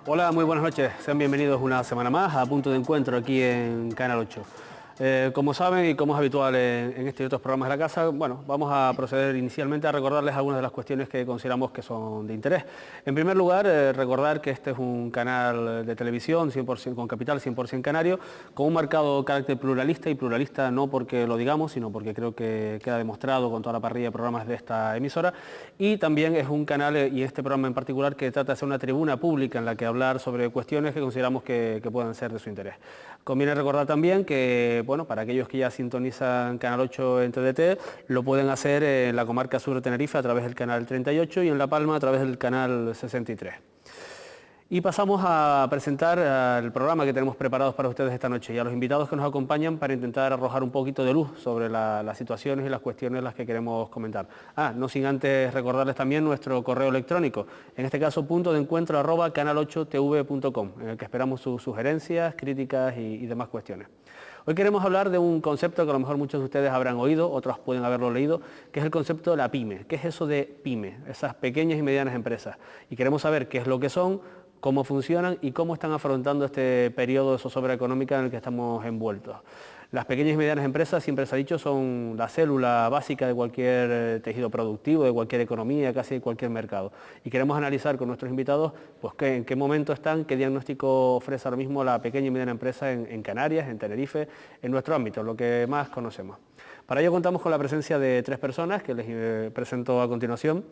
Hola, muy buenas noches. Sean bienvenidos una semana más a Punto de Encuentro aquí en Canal 8. Como saben y como es habitual en este y otros programas de la casa, bueno, vamos a proceder inicialmente a recordarles algunas de las cuestiones que consideramos que son de interés. En primer lugar, recordar que este es un canal de televisión 100%, con capital 100% canario, con un marcado carácter pluralista, y pluralista no porque lo digamos, sino porque creo que queda demostrado con toda la parrilla de programas de esta emisora. Y también es un canal, y este programa en particular, que trata de ser una tribuna pública en la que hablar sobre cuestiones que consideramos que puedan ser de su interés. Conviene recordar también que, bueno, para aquellos que ya sintonizan Canal 8 en TDT, lo pueden hacer en la comarca sur de Tenerife a través del canal 38 y en La Palma a través del canal 63. Y pasamos a presentar el programa que tenemos preparados para ustedes esta noche y a los invitados que nos acompañan para intentar arrojar un poquito de luz sobre las situaciones y las cuestiones las que queremos comentar. No sin antes recordarles también nuestro correo electrónico, en este caso puntodencuentro@canal8tv.com, en el que esperamos sus sugerencias, críticas y demás cuestiones. Hoy queremos hablar de un concepto que a lo mejor muchos de ustedes habrán oído, otros pueden haberlo leído, que es el concepto de la PYME. ¿Qué es eso de PYME? Esas pequeñas y medianas empresas. Y queremos saber qué es lo que son, cómo funcionan y cómo están afrontando este periodo de zozobra económica en el que estamos envueltos. Las pequeñas y medianas empresas, siempre se ha dicho, son la célula básica de cualquier tejido productivo, de cualquier economía, casi de cualquier mercado. Y queremos analizar con nuestros invitados pues, en qué momento están, qué diagnóstico ofrece ahora mismo la pequeña y mediana empresa en Canarias, en Tenerife, en nuestro ámbito, lo que más conocemos. Para ello contamos con la presencia de tres personas que les presento a continuación.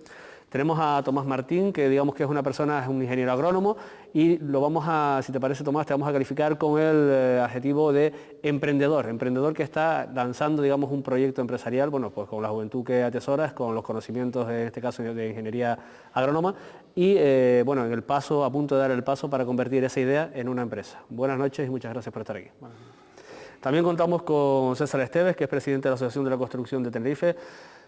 Tenemos a Tomás Martín, que digamos que es una persona, es un ingeniero agrónomo, y lo vamos a, si te parece Tomás, te vamos a calificar con el adjetivo de emprendedor que está lanzando, digamos, un proyecto empresarial, bueno, pues con la juventud que atesoras, con los conocimientos, en este caso de ingeniería agrónoma, y bueno, en el paso, a punto de dar el paso para convertir esa idea en una empresa. Buenas noches y muchas gracias por estar aquí. También contamos con César Esteves, que es presidente de la Asociación de la Construcción de Tenerife.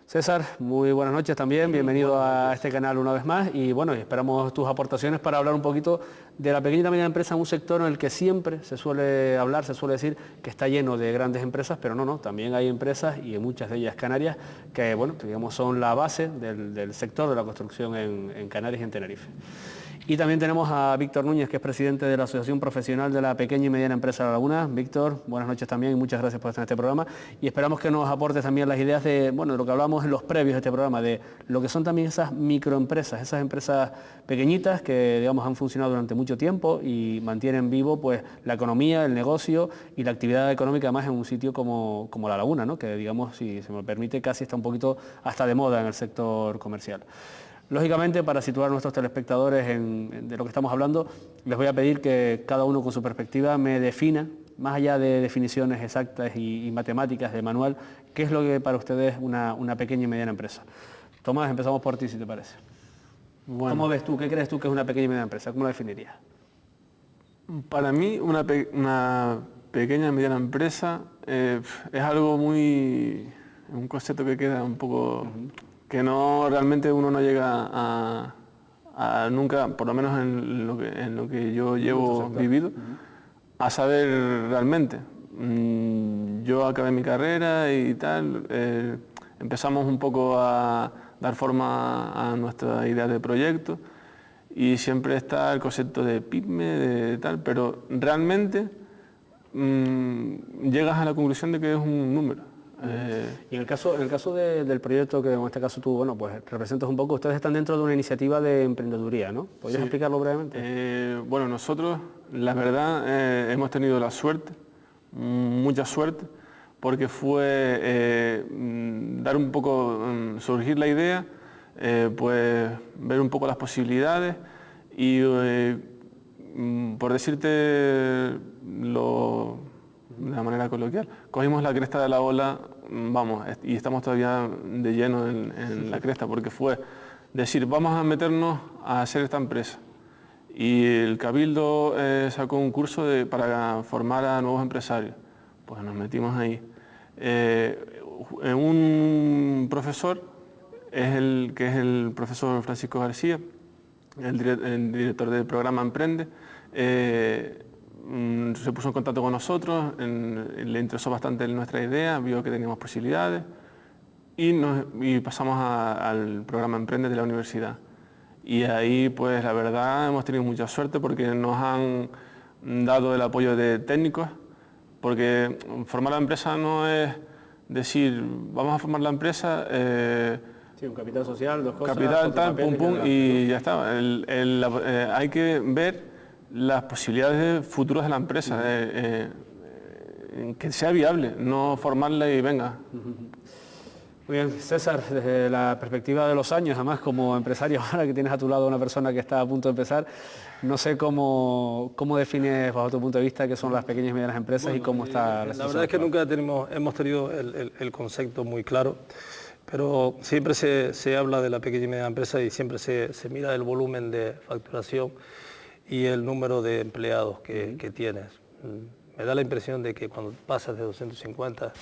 César, muy buenas noches también, bienvenido a este canal una vez más y bueno, esperamos tus aportaciones para hablar un poquito de la pequeña y mediana empresa, un sector en el que siempre se suele hablar, se suele decir que está lleno de grandes empresas, pero no, también hay empresas y muchas de ellas canarias que bueno, digamos son la base del sector de la construcción en Canarias y en Tenerife. Y también tenemos a Víctor Núñez, que es presidente de la Asociación Profesional de la Pequeña y Mediana Empresa de La Laguna. Víctor, buenas noches también y muchas gracias por estar en este programa. Y esperamos que nos aportes también las ideas de, bueno, de lo que hablamos en los previos de este programa, de lo que son también esas microempresas, esas empresas pequeñitas que, digamos, han funcionado durante mucho tiempo y mantienen vivo, pues, la economía, el negocio y la actividad económica, además, en un sitio como La Laguna, ¿no? Que, digamos, si se me permite, casi está un poquito hasta de moda en el sector comercial. Lógicamente, para situar a nuestros telespectadores de lo que estamos hablando, les voy a pedir que cada uno con su perspectiva me defina, más allá de definiciones exactas y matemáticas de manual, qué es lo que para ustedes una pequeña y mediana empresa. Tomás, empezamos por ti, si te parece. Bueno. ¿Cómo ves tú? ¿Qué crees tú que es una pequeña y mediana empresa? ¿Cómo la definirías? Para mí, una pequeña y mediana empresa es algo un concepto que queda un poco... que no realmente uno no llega a nunca, por lo menos en lo que yo llevo vivido, a saber realmente. Yo acabé mi carrera y tal, empezamos un poco a dar forma a nuestra idea de proyecto y siempre está el concepto de PYME, de tal, pero realmente llegas a la conclusión de que es un número. Y en el caso del proyecto que en este caso tú, bueno, pues representas un poco, ustedes están dentro de una iniciativa de emprendeduría, ¿no? ¿Podrías explicarlo brevemente? Bueno, nosotros, la verdad, hemos tenido la suerte, mucha suerte, porque fue dar un poco, surgir la idea, pues ver un poco las posibilidades y, por decirte de una manera coloquial, cogimos la cresta de la ola, vamos, y estamos todavía de lleno en la cresta, porque fue decir, vamos a meternos a hacer esta empresa. Y el Cabildo sacó un curso para formar a nuevos empresarios. Pues nos metimos ahí. Un profesor, que es el profesor Francisco García, el director del programa Emprende, se puso en contacto con nosotros, le interesó bastante nuestra idea, vio que teníamos posibilidades y pasamos al programa Emprende de la universidad. Y ahí, pues la verdad, hemos tenido mucha suerte porque nos han dado el apoyo de técnicos, porque formar la empresa no es decir, vamos a formar la empresa, sí, un capital social, dos cosas, capital, tal, pum, pum, y ¿no? ya está. Hay que ver las posibilidades futuras de la empresa, que sea viable, no formarla y venga. Muy bien, César, desde la perspectiva de los años, además como empresario, ahora que tienes a tu lado una persona que está a punto de empezar, no sé cómo defines bajo tu punto de vista qué son las pequeñas y medianas empresas y cómo está la verdad es que nunca hemos tenido el concepto muy claro, pero siempre se habla de la pequeña y mediana empresa y siempre se mira el volumen de facturación y el número de empleados que tienes. Me da la impresión de que cuando pasas de 250,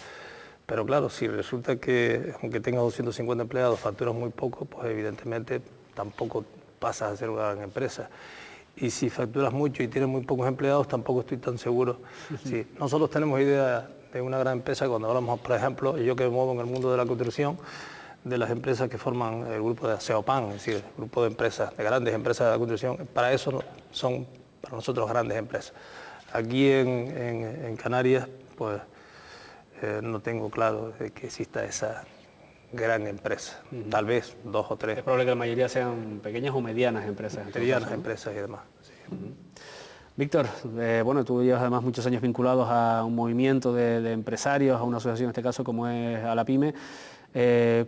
pero claro, si resulta que aunque tengas 250 empleados, facturas muy poco, pues evidentemente tampoco pasas a ser una gran empresa. Y si facturas mucho y tienes muy pocos empleados, tampoco estoy tan seguro. Sí, nosotros tenemos idea de una gran empresa cuando hablamos, por ejemplo, yo que me muevo en el mundo de la construcción, de las empresas que forman el grupo de Aseopan, es decir, el grupo de empresas, de grandes empresas de la construcción, para eso son para nosotros grandes empresas. Aquí en Canarias, pues no tengo claro de que exista esa gran empresa, tal vez 2 o 3. Es probable que la mayoría sean pequeñas o medianas empresas. Medianas empresas y demás. Sí. Víctor, bueno, tú llevas además muchos años vinculados a un movimiento de empresarios, a una asociación en este caso como es ALAPYME.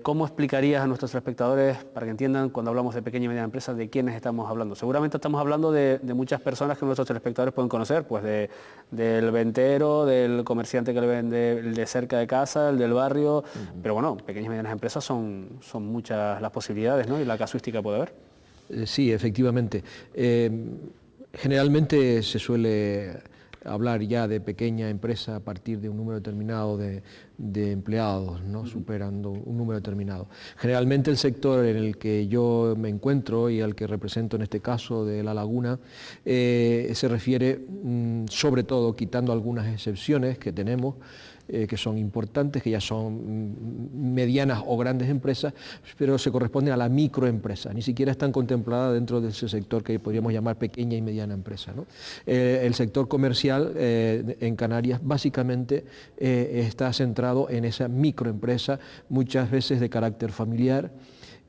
¿Cómo explicarías a nuestros espectadores, para que entiendan cuando hablamos de pequeña y mediana empresa, de quiénes estamos hablando? Seguramente estamos hablando de muchas personas que nuestros telespectadores pueden conocer, pues del ventero, del comerciante que le vende el de cerca de casa, el del barrio, pero bueno, pequeñas y medianas empresas son muchas las posibilidades, ¿no? Y la casuística puede haber. Sí, efectivamente. Generalmente se suele hablar ya de pequeña empresa a partir de un número determinado de empleados, ¿no? Superando un número determinado. Generalmente el sector en el que yo me encuentro y al que represento en este caso de La Laguna, se refiere sobre todo, quitando algunas excepciones que tenemos, que son importantes, que ya son medianas o grandes empresas, pero se corresponden a la microempresa, ni siquiera están contempladas dentro de ese sector que podríamos llamar pequeña y mediana empresa, ¿no? El sector comercial en Canarias básicamente está centrado en esa microempresa, muchas veces de carácter familiar,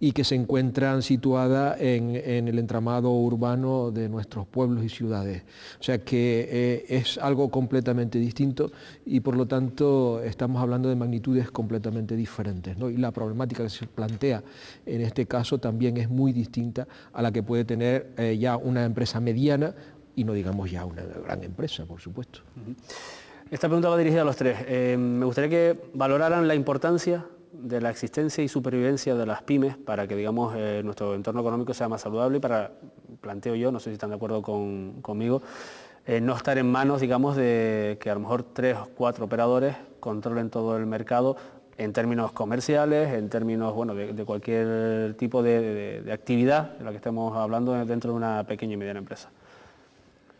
y que se encuentran situadas en el entramado urbano de nuestros pueblos y ciudades. O sea que es algo completamente distinto y por lo tanto estamos hablando de magnitudes completamente diferentes, ¿no? Y la problemática que se plantea en este caso también es muy distinta a la que puede tener ya una empresa mediana y no digamos ya una gran empresa, por supuesto. Esta pregunta va dirigida a los tres. Me gustaría que valoraran la importancia de la existencia y supervivencia de las pymes para que, digamos, nuestro entorno económico sea más saludable y para, planteo yo, no sé si están de acuerdo conmigo, no estar en manos, digamos, de que a lo mejor 3 o 4 operadores controlen todo el mercado en términos comerciales, en términos, bueno, de cualquier tipo de actividad de la que estemos hablando dentro de una pequeña y mediana empresa.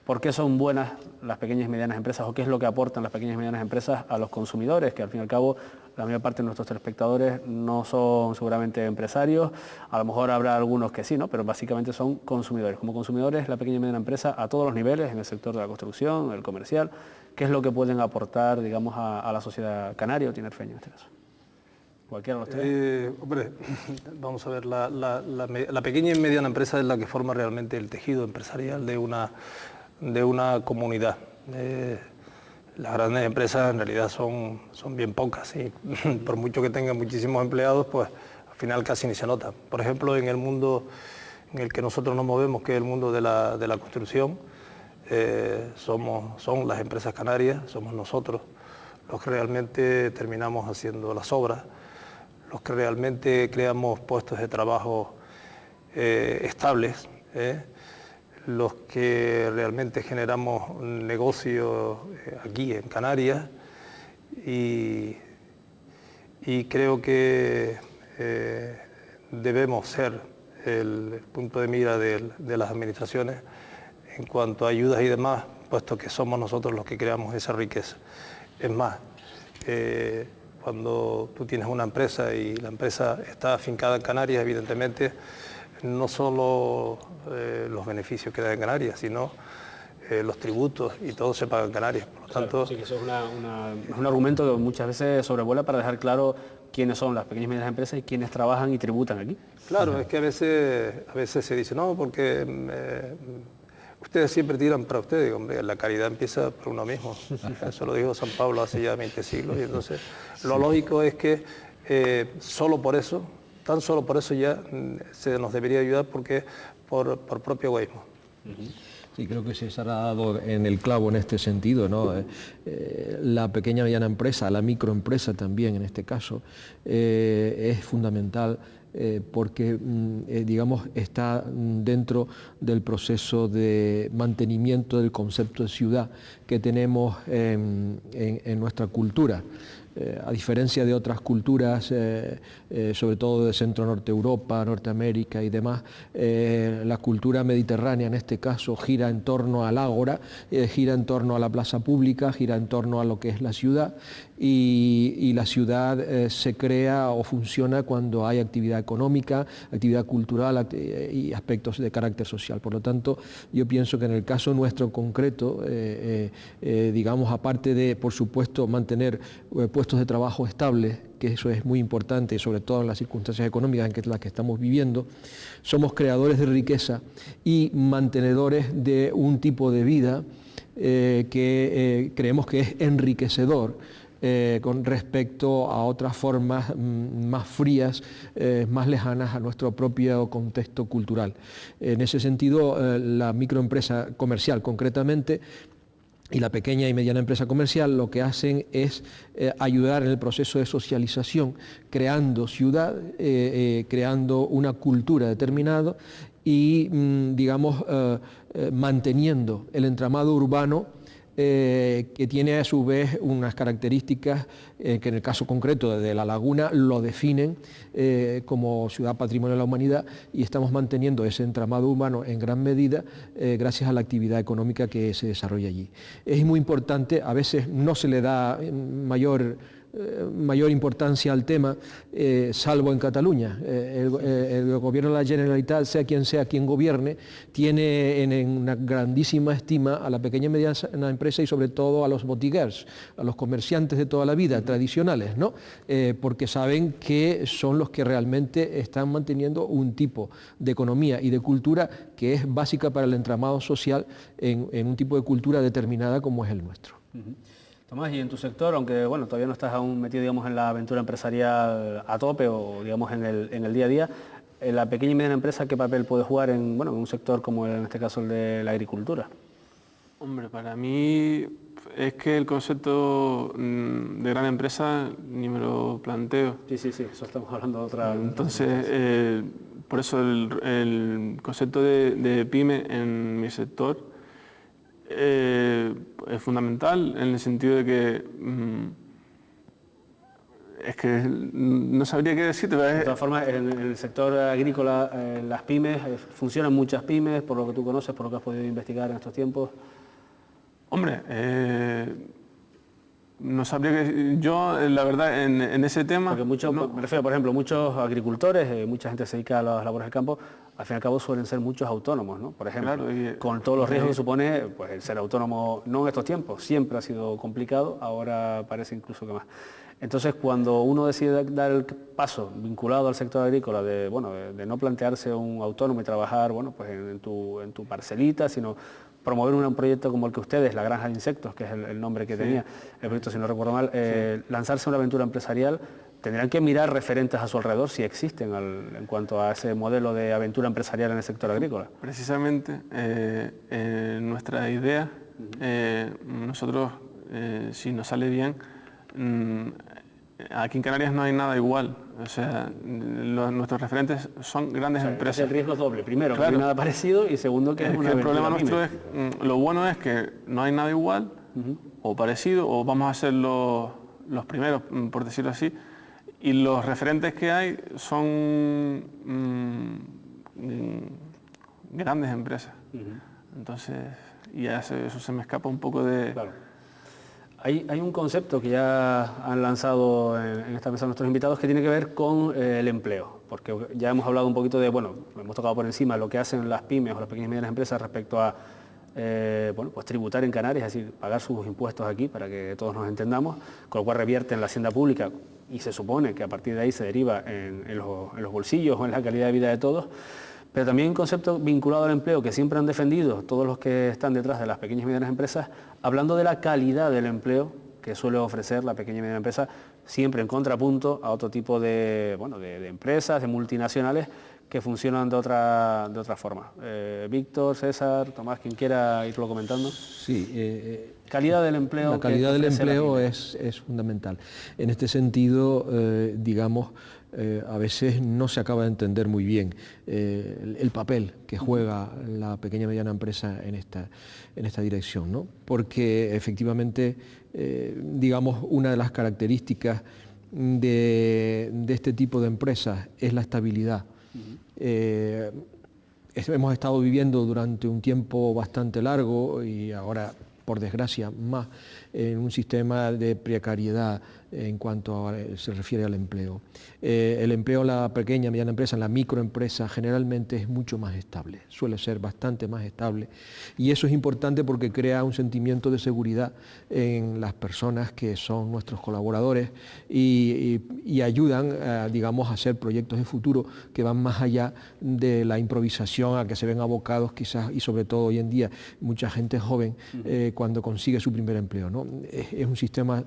¿Por qué son buenas las pequeñas y medianas empresas o qué es lo que aportan las pequeñas y medianas empresas a los consumidores? Que al fin y al cabo la mayor parte de nuestros telespectadores no son seguramente empresarios, a lo mejor habrá algunos que sí, ¿no? Pero básicamente son consumidores. Como consumidores, la pequeña y mediana empresa a todos los niveles, en el sector de la construcción, el comercial, ¿qué es lo que pueden aportar, digamos, a la sociedad canaria o tinerfeña en este caso? Cualquiera de los tres. Hombre, vamos a ver, la pequeña y mediana empresa es la que forma realmente el tejido empresarial de una comunidad. Las grandes empresas en realidad son bien pocas y por mucho que tengan muchísimos empleados, pues al final casi ni se nota. Por ejemplo, en el mundo en el que nosotros nos movemos, que es el mundo de la construcción, son las empresas canarias, somos nosotros los que realmente terminamos haciendo las obras, los que realmente creamos puestos de trabajo estables, los que realmente generamos negocio aquí en Canarias y creo que debemos ser el punto de mira de las administraciones en cuanto a ayudas y demás, puesto que somos nosotros los que creamos esa riqueza. Es más, cuando tú tienes una empresa y la empresa está afincada en Canarias, evidentemente no solo los beneficios que da en Canarias, sino los tributos y todo se paga en Canarias. Por lo tanto, sí, que eso es un argumento que muchas veces sobrevuela para dejar claro quiénes son las pequeñas y medianas empresas y quiénes trabajan y tributan aquí. claro, es que a veces se dice, no, porque ustedes siempre tiran para ustedes. Digo, hombre, la caridad empieza por uno mismo. Eso lo dijo San Pablo hace ya 20 siglos. Y entonces, lo lógico es que solo por eso, tan solo por eso ya se nos debería ayudar, porque por propio egoísmo. Sí, creo que César ha dado en el clavo en este sentido, ¿no? La pequeña y mediana empresa, la microempresa también en este caso, es fundamental porque, digamos, está dentro del proceso de mantenimiento del concepto de ciudad que tenemos en nuestra cultura. A diferencia de otras culturas, sobre todo de Centro-Norte Europa, Norteamérica y demás, la cultura mediterránea en este caso gira en torno al ágora, gira en torno a la plaza pública, gira en torno a lo que es la ciudad, y la ciudad se crea o funciona cuando hay actividad económica, actividad cultural y aspectos de carácter social. Por lo tanto, yo pienso que en el caso nuestro concreto, digamos, aparte de, por supuesto, mantener puestos de trabajo estables, que eso es muy importante, sobre todo en las circunstancias económicas en las que estamos viviendo, somos creadores de riqueza y mantenedores de un tipo de vida que creemos que es enriquecedor con respecto a otras formas más frías, más lejanas a nuestro propio contexto cultural. En ese sentido, la microempresa comercial concretamente y la pequeña y mediana empresa comercial lo que hacen es ayudar en el proceso de socialización, creando ciudad, creando una cultura determinada y, digamos, manteniendo el entramado urbano que tiene a su vez unas características que en el caso concreto de La Laguna lo definen como ciudad patrimonio de la humanidad, y estamos manteniendo ese entramado urbano en gran medida gracias a la actividad económica que se desarrolla allí. Es muy importante, a veces no se le da mayor importancia al tema, salvo en Cataluña. El gobierno de la Generalitat, sea quien gobierne, tiene en una grandísima estima a la pequeña y mediana empresa y sobre todo a los botiguers, a los comerciantes de toda la vida, tradicionales, ¿no? Porque saben que son los que realmente están manteniendo un tipo de economía y de cultura que es básica para el entramado social en un tipo de cultura determinada como es el nuestro. Tomás, y en tu sector, aunque bueno, todavía no estás aún metido, digamos, en la aventura empresarial a tope o, digamos, en el día a día, la pequeña y mediana empresa, ¿qué papel puede jugar en un sector como en este caso el de la agricultura? Hombre, para mí es que el concepto de gran empresa ni me lo planteo. Sí, eso estamos hablando de otra... Entonces, por eso el concepto de pyme en mi sector es fundamental en el sentido de que es que no sabría qué decirte. De todas formas, en el sector agrícola, las pymes, funcionan muchas pymes, por lo que tú conoces, por lo que has podido investigar en estos tiempos. Hombre, no sabría que yo, la verdad, en ese tema... Porque me refiero, por ejemplo, muchos agricultores, mucha gente se dedica a las labores del campo, al fin y al cabo suelen ser muchos autónomos, ¿no? Por ejemplo, claro, con todos los riesgos que supone, pues el ser autónomo, no en estos tiempos, siempre ha sido complicado, ahora parece incluso que más. Entonces, cuando uno decide dar el paso vinculado al sector agrícola, de no plantearse un autónomo y trabajar, pues en tu parcelita, sino promover un proyecto como el que ustedes, la Granja de Insectos, que es el nombre que tenía el proyecto, si no recuerdo mal, lanzarse a una aventura empresarial, tendrán que mirar referentes a su alrededor si existen en cuanto a ese modelo de aventura empresarial en el sector agrícola. Precisamente, nuestra idea, nosotros, si nos sale bien, aquí en Canarias no hay nada igual. O sea, nuestros referentes son grandes empresas. El riesgo es doble. Primero, claro, que no hay nada parecido, y segundo, que es una el problema nuestro pyme. es, lo bueno es que no hay nada igual o parecido, o vamos a ser los primeros, por decirlo así, y los referentes que hay son grandes empresas. Entonces, ya eso se me escapa un poco de... Claro. Hay un concepto que ya han lanzado en esta mesa nuestros invitados que tiene que ver con el empleo, porque ya hemos hablado un poquito de, bueno, hemos tocado por encima lo que hacen las pymes o las pequeñas y medianas empresas respecto a bueno, pues tributar en Canarias, es decir, pagar sus impuestos aquí para que todos nos entendamos, con lo cual revierte en la hacienda pública y se supone que a partir de ahí se deriva en los bolsillos o en la calidad de vida de todos. Pero también un concepto vinculado al empleo que siempre han defendido todos los que están detrás de las pequeñas y medianas empresas, hablando de la calidad del empleo que suele ofrecer la pequeña y mediana empresa, siempre en contrapunto a otro tipo de, bueno, de empresas, de multinacionales que funcionan de otra forma. Víctor, César, Tomás, quien quiera irlo comentando. Sí. Calidad del empleo. La calidad del empleo es fundamental. En este sentido, digamos, a veces no se acaba de entender muy bien el papel que juega la pequeña y mediana empresa en esta dirección, ¿no? Porque efectivamente, digamos, una de las características de este tipo de empresas es la estabilidad. Hemos estado viviendo durante un tiempo bastante largo y ahora, por desgracia, más en un sistema de precariedad en cuanto se refiere al empleo. El empleo en la pequeña, mediana empresa, en la microempresa, generalmente es mucho más estable, suele ser bastante más estable. Y eso es importante porque crea un sentimiento de seguridad en las personas que son nuestros colaboradores y ayudan, digamos, a hacer proyectos de futuro que van más allá de la improvisación a que se ven abocados quizás, y sobre todo hoy en día, mucha gente joven cuando consigue su primer empleo, ¿no? Es un sistema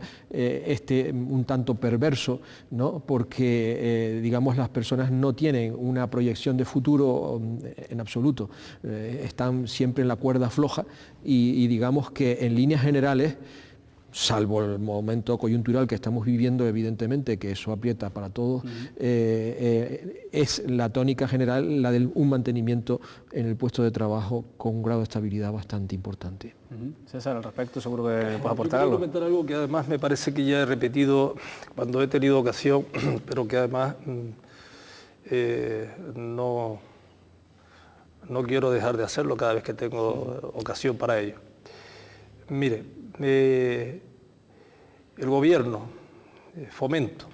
un tanto perverso, ¿no? Porque digamos, las personas no tienen una proyección de futuro en absoluto, están siempre en la cuerda floja y digamos que en líneas generales, salvo el momento coyuntural que estamos viviendo, evidentemente, que eso aprieta para todos, es la tónica general la de un mantenimiento en el puesto de trabajo con un grado de estabilidad bastante importante. César, al respecto seguro que puedes aportar algo. algo. Comentar algo que además me parece que ya he repetido cuando he tenido ocasión, pero que además no quiero dejar de hacerlo cada vez que tengo ocasión para ello. Mire, el gobierno, Fomento,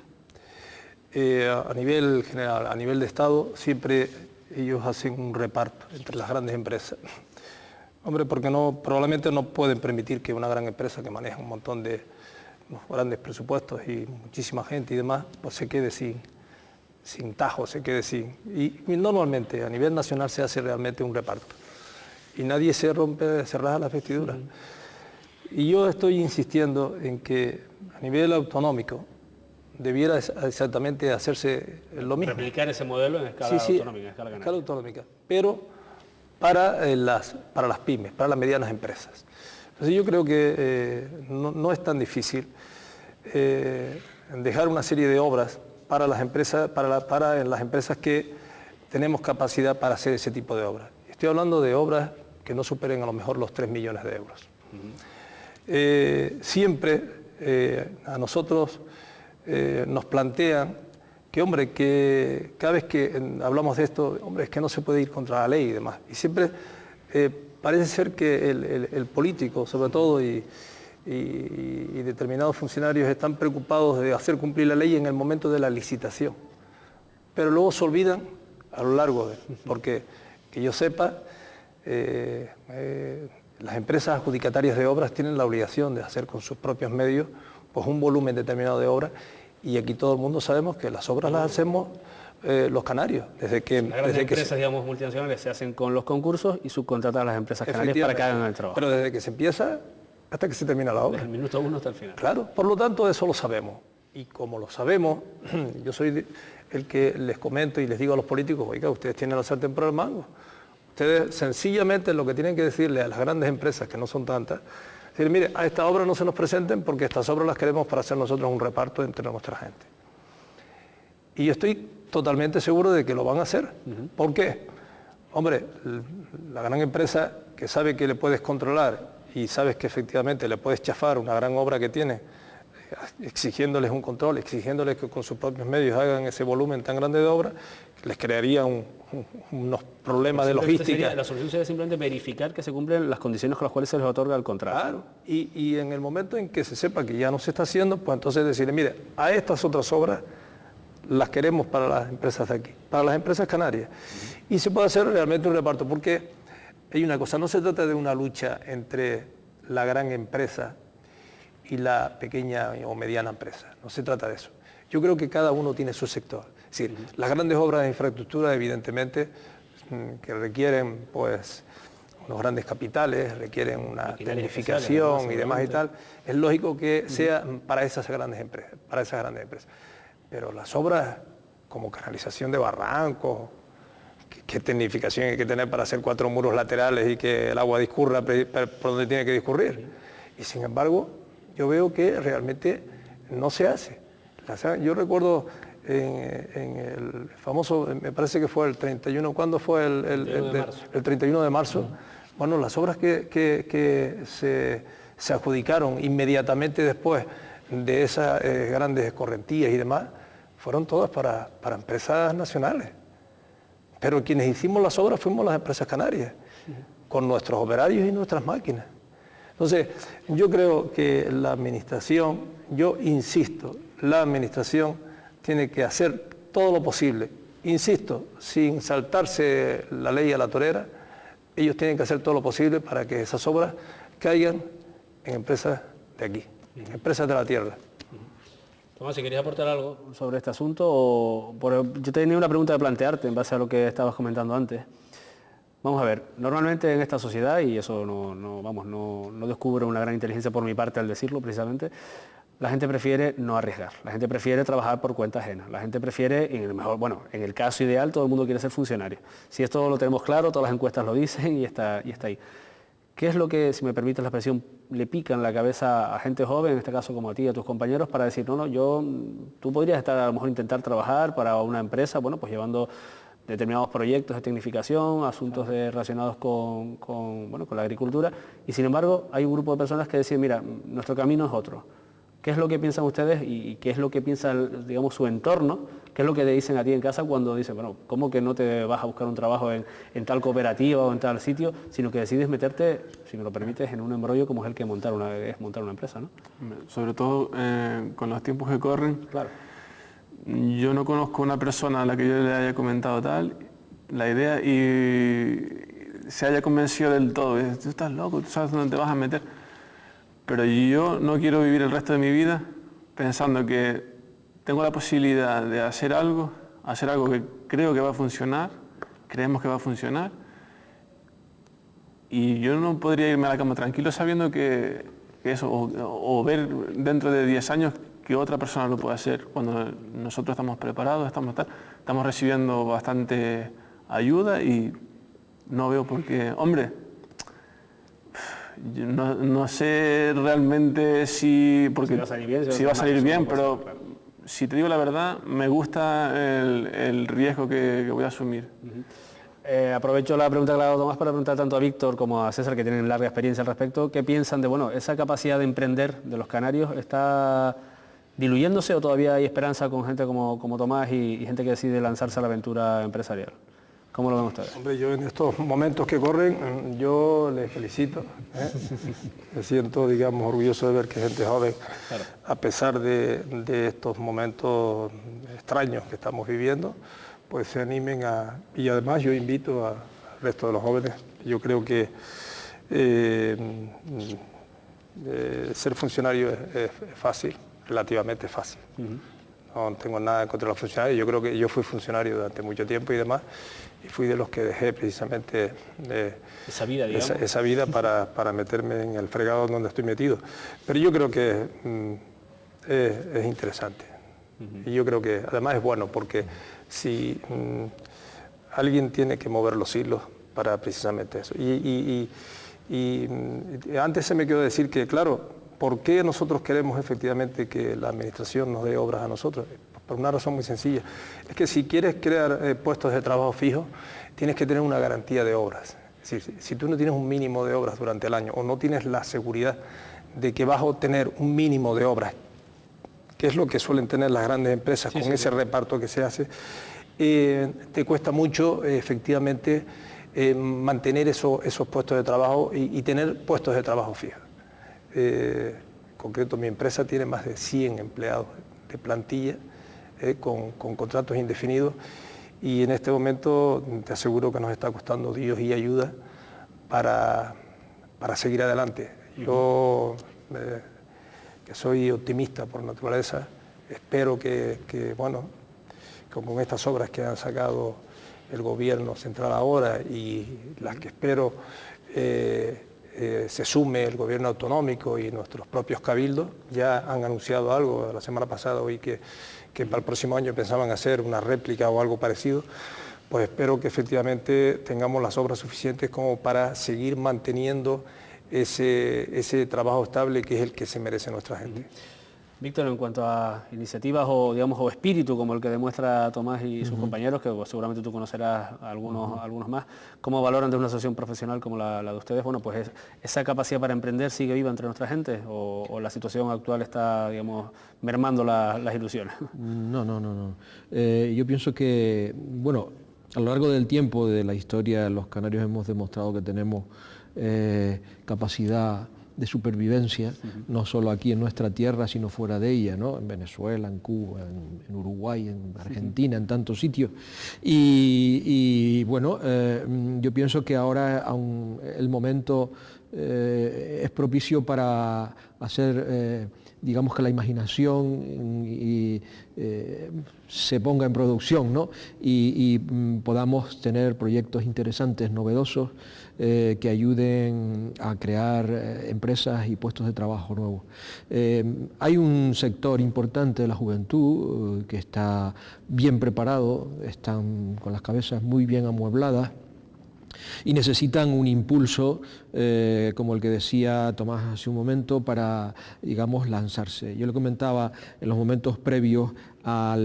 a nivel general, a nivel de Estado, siempre ellos hacen un reparto entre las grandes empresas. Hombre, porque probablemente no pueden permitir que una gran empresa que maneja un montón de grandes presupuestos y muchísima gente y demás, pues se quede sin tajo, se quede sin... Y normalmente a nivel nacional se hace realmente un reparto. Y nadie se raja las vestiduras. Y yo estoy insistiendo en que a nivel autonómico debiera exactamente hacerse lo mismo. Replicar ese modelo en escala autonómica, en escala autonómica, pero para las pymes, para las medianas empresas. Entonces yo creo que no es tan difícil dejar una serie de obras para las empresas, para las empresas que tenemos capacidad para hacer ese tipo de obras. Estoy hablando de obras que no superen a lo mejor los 3 millones de euros. Siempre a nosotros nos plantean que, hombre, que cada vez que hablamos de esto, hombre, es que no se puede ir contra la ley y demás. Y siempre parece ser que el político, sobre todo, y determinados funcionarios están preocupados de hacer cumplir la ley en el momento de la licitación. Pero luego se olvidan a lo largo porque que yo sepa, las empresas adjudicatarias de obras tienen la obligación de hacer con sus propios medios pues un volumen determinado de obras, y aquí todo el mundo sabemos que las obras las hacemos los canarios. Las grandes empresas, digamos, multinacionales se hacen con los concursos y subcontratan a las empresas canarias para que hagan el trabajo. Pero desde que se empieza hasta que se termina la obra. Desde el minuto 1 hasta el final. Claro, por lo tanto eso lo sabemos. Y como lo sabemos, yo soy el que les comento y les digo a los políticos, oiga, ustedes tienen la sartén por el mango. Ustedes sencillamente lo que tienen que decirle a las grandes empresas, que no son tantas, es decir, mire, a esta obra no se nos presenten porque estas obras las queremos para hacer nosotros un reparto entre nuestra gente. Y yo estoy totalmente seguro de que lo van a hacer. ¿Por qué? Hombre, la gran empresa que sabe que le puedes controlar y sabes que efectivamente le puedes chafar una gran obra que tiene exigiéndoles un control, exigiéndoles que con sus propios medios hagan ese volumen tan grande de obra, les crearía unos problemas de logística. La solución sería simplemente verificar que se cumplen las condiciones con las cuales se les otorga el contrato. Claro, y en el momento en que se sepa que ya no se está haciendo, pues entonces decirle, mire, a estas otras obras las queremos para las empresas de aquí, para las empresas canarias. Y se puede hacer realmente un reparto, porque hay una cosa, no se trata de una lucha entre la gran empresa y la pequeña o mediana empresa, no se trata de eso. Yo creo que cada uno tiene su sector. Es decir, las grandes obras de infraestructura, evidentemente, que requieren pues unos grandes capitales, requieren una tecnificación y demás y tal, es lógico que sea para esas grandes empresas, Pero las obras como canalización de barrancos, ¿qué tecnificación hay que tener para hacer 4 muros laterales y que el agua discurra por donde tiene que discurrir? Y sin embargo, yo veo que realmente no se hace. Yo recuerdo en el famoso, me parece que fue el 31, ¿cuándo fue el 31 de marzo? Bueno, las obras que se adjudicaron inmediatamente después de esas grandes escorrentías y demás, fueron todas para empresas nacionales. Pero quienes hicimos las obras fuimos las empresas canarias, con nuestros operarios y nuestras máquinas. Entonces, yo creo que la administración, yo insisto, la administración tiene que hacer todo lo posible, insisto, sin saltarse la ley a la torera, ellos tienen que hacer todo lo posible para que esas obras caigan en empresas de aquí, en empresas de la tierra. Tomás, si querías aportar algo sobre este asunto, yo tenía una pregunta de plantearte en base a lo que estabas comentando antes. Vamos a ver, normalmente en esta sociedad, y eso no descubro una gran inteligencia por mi parte al decirlo precisamente, la gente prefiere no arriesgar, la gente prefiere trabajar por cuenta ajena, la gente prefiere, en el caso ideal, todo el mundo quiere ser funcionario. Si esto lo tenemos claro, todas las encuestas lo dicen y está ahí. ¿Qué es lo que, si me permites la expresión, le pica en la cabeza a gente joven, en este caso como a ti y a tus compañeros, para decir, tú podrías estar a lo mejor intentar trabajar para una empresa, pues llevando determinados proyectos de tecnificación, asuntos relacionados con la agricultura, y sin embargo hay un grupo de personas que deciden, mira, nuestro camino es otro. ¿Qué es lo que piensan ustedes y qué es lo que piensa, digamos, su entorno? ¿Qué es lo que te dicen a ti en casa cuando dicen, ¿cómo que no te vas a buscar un trabajo en tal cooperativa o en tal sitio, sino que decides meterte, si me lo permites, en un embrollo como es el que montar una empresa, ¿no? Sobre todo con los tiempos que corren. Claro. Yo no conozco una persona a la que yo le haya comentado la idea y se haya convencido del todo. Tú estás loco, tú sabes dónde te vas a meter. Pero yo no quiero vivir el resto de mi vida pensando que tengo la posibilidad de hacer algo que creo que va a funcionar, creemos que va a funcionar, y yo no podría irme a la cama tranquilo sabiendo que eso, o ver dentro de 10 años que otra persona lo puede hacer, cuando nosotros estamos preparados, estamos recibiendo bastante ayuda y no veo por qué. Hombre, yo no sé realmente si va a salir bien, pero claro. Si te digo la verdad, me gusta el riesgo que voy a asumir. Aprovecho la pregunta que le ha dado Tomás para preguntar tanto a Víctor como a César, que tienen larga experiencia al respecto. ¿Qué piensan de esa capacidad de emprender de los canarios? ¿Está diluyéndose o todavía hay esperanza con gente como Tomás y gente que decide lanzarse a la aventura empresarial? ¿Cómo lo ven ustedes? Hombre, yo en estos momentos que corren, yo les felicito. Me siento, digamos, orgulloso de ver que gente joven, claro, a pesar de estos momentos extraños que estamos viviendo, pues se animen y además yo invito al resto de los jóvenes. Yo creo que ser funcionario es fácil, relativamente fácil. No tengo nada en contra de los funcionarios, yo creo que yo fui funcionario durante mucho tiempo y demás, y fui de los que dejé precisamente esa vida para meterme en el fregado donde estoy metido. Pero yo creo que es interesante. Y yo creo que además es bueno, porque si alguien tiene que mover los hilos para precisamente eso. Y antes se me quedó decir que, claro, ¿por qué nosotros queremos efectivamente que la administración nos dé obras a nosotros? Por una razón muy sencilla. Es que si quieres crear puestos de trabajo fijos, tienes que tener una garantía de obras. Es decir, si tú no tienes un mínimo de obras durante el año o no tienes la seguridad de que vas a obtener un mínimo de obras que es lo que suelen tener las grandes empresas con ese reparto que se hace, te cuesta mucho efectivamente mantener esos puestos de trabajo y tener puestos de trabajo fijos. En concreto, mi empresa tiene más de 100 empleados de plantilla con contratos indefinidos, y en este momento te aseguro que nos está costando Dios y ayuda para seguir adelante. Yo, que soy optimista por naturaleza, espero que con estas obras que han sacado el gobierno central ahora y las que espero se sume el gobierno autonómico y nuestros propios cabildos. Ya han anunciado algo la semana pasada, hoy que para el próximo año pensaban hacer una réplica o algo parecido. Pues espero que efectivamente tengamos las obras suficientes como para seguir manteniendo ese trabajo estable que es el que se merece nuestra gente. Víctor, en cuanto a iniciativas o espíritu como el que demuestra Tomás y sus compañeros, que seguramente tú conocerás algunos más, ¿cómo valoran de una asociación profesional como la de ustedes? Bueno, pues esa capacidad para emprender sigue viva entre nuestra gente, o la situación actual está, digamos, mermando las ilusiones. No. Yo pienso que, bueno, a lo largo del tiempo de la historia, los canarios hemos demostrado que tenemos capacidad de supervivencia, no solo aquí en nuestra tierra, sino fuera de ella, ¿no? En Venezuela, en Cuba, en Uruguay, en Argentina, en tantos sitios. Y bueno, yo pienso que ahora el momento es propicio para hacer, digamos, que la imaginación se ponga en producción, ¿no? y podamos tener proyectos interesantes, novedosos, que ayuden a crear empresas y puestos de trabajo nuevos. Hay un sector importante de la juventud que está bien preparado, están con las cabezas muy bien amuebladas y necesitan un impulso, como el que decía Tomás hace un momento, para, digamos, lanzarse. Yo le comentaba en los momentos previos a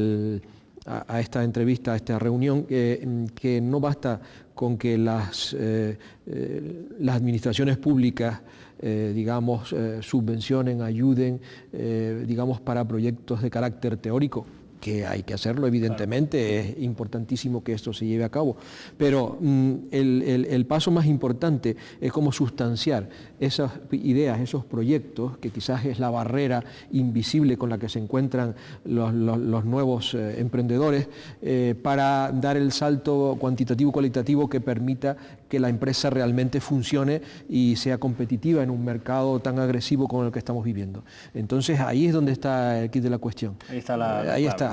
esta entrevista, a esta reunión, que no basta con que las administraciones públicas, digamos, subvencionen, ayuden, digamos, para proyectos de carácter teórico, que hay que hacerlo, evidentemente, es importantísimo que esto se lleve a cabo, pero el paso más importante es cómo sustanciar esas ideas, esos proyectos, que quizás es la barrera invisible con la que se encuentran los nuevos emprendedores, para dar el salto cuantitativo-cualitativo que permita que la empresa realmente funcione y sea competitiva en un mercado tan agresivo como el que estamos viviendo. Entonces ahí es donde está el kit de la cuestión. Ahí está.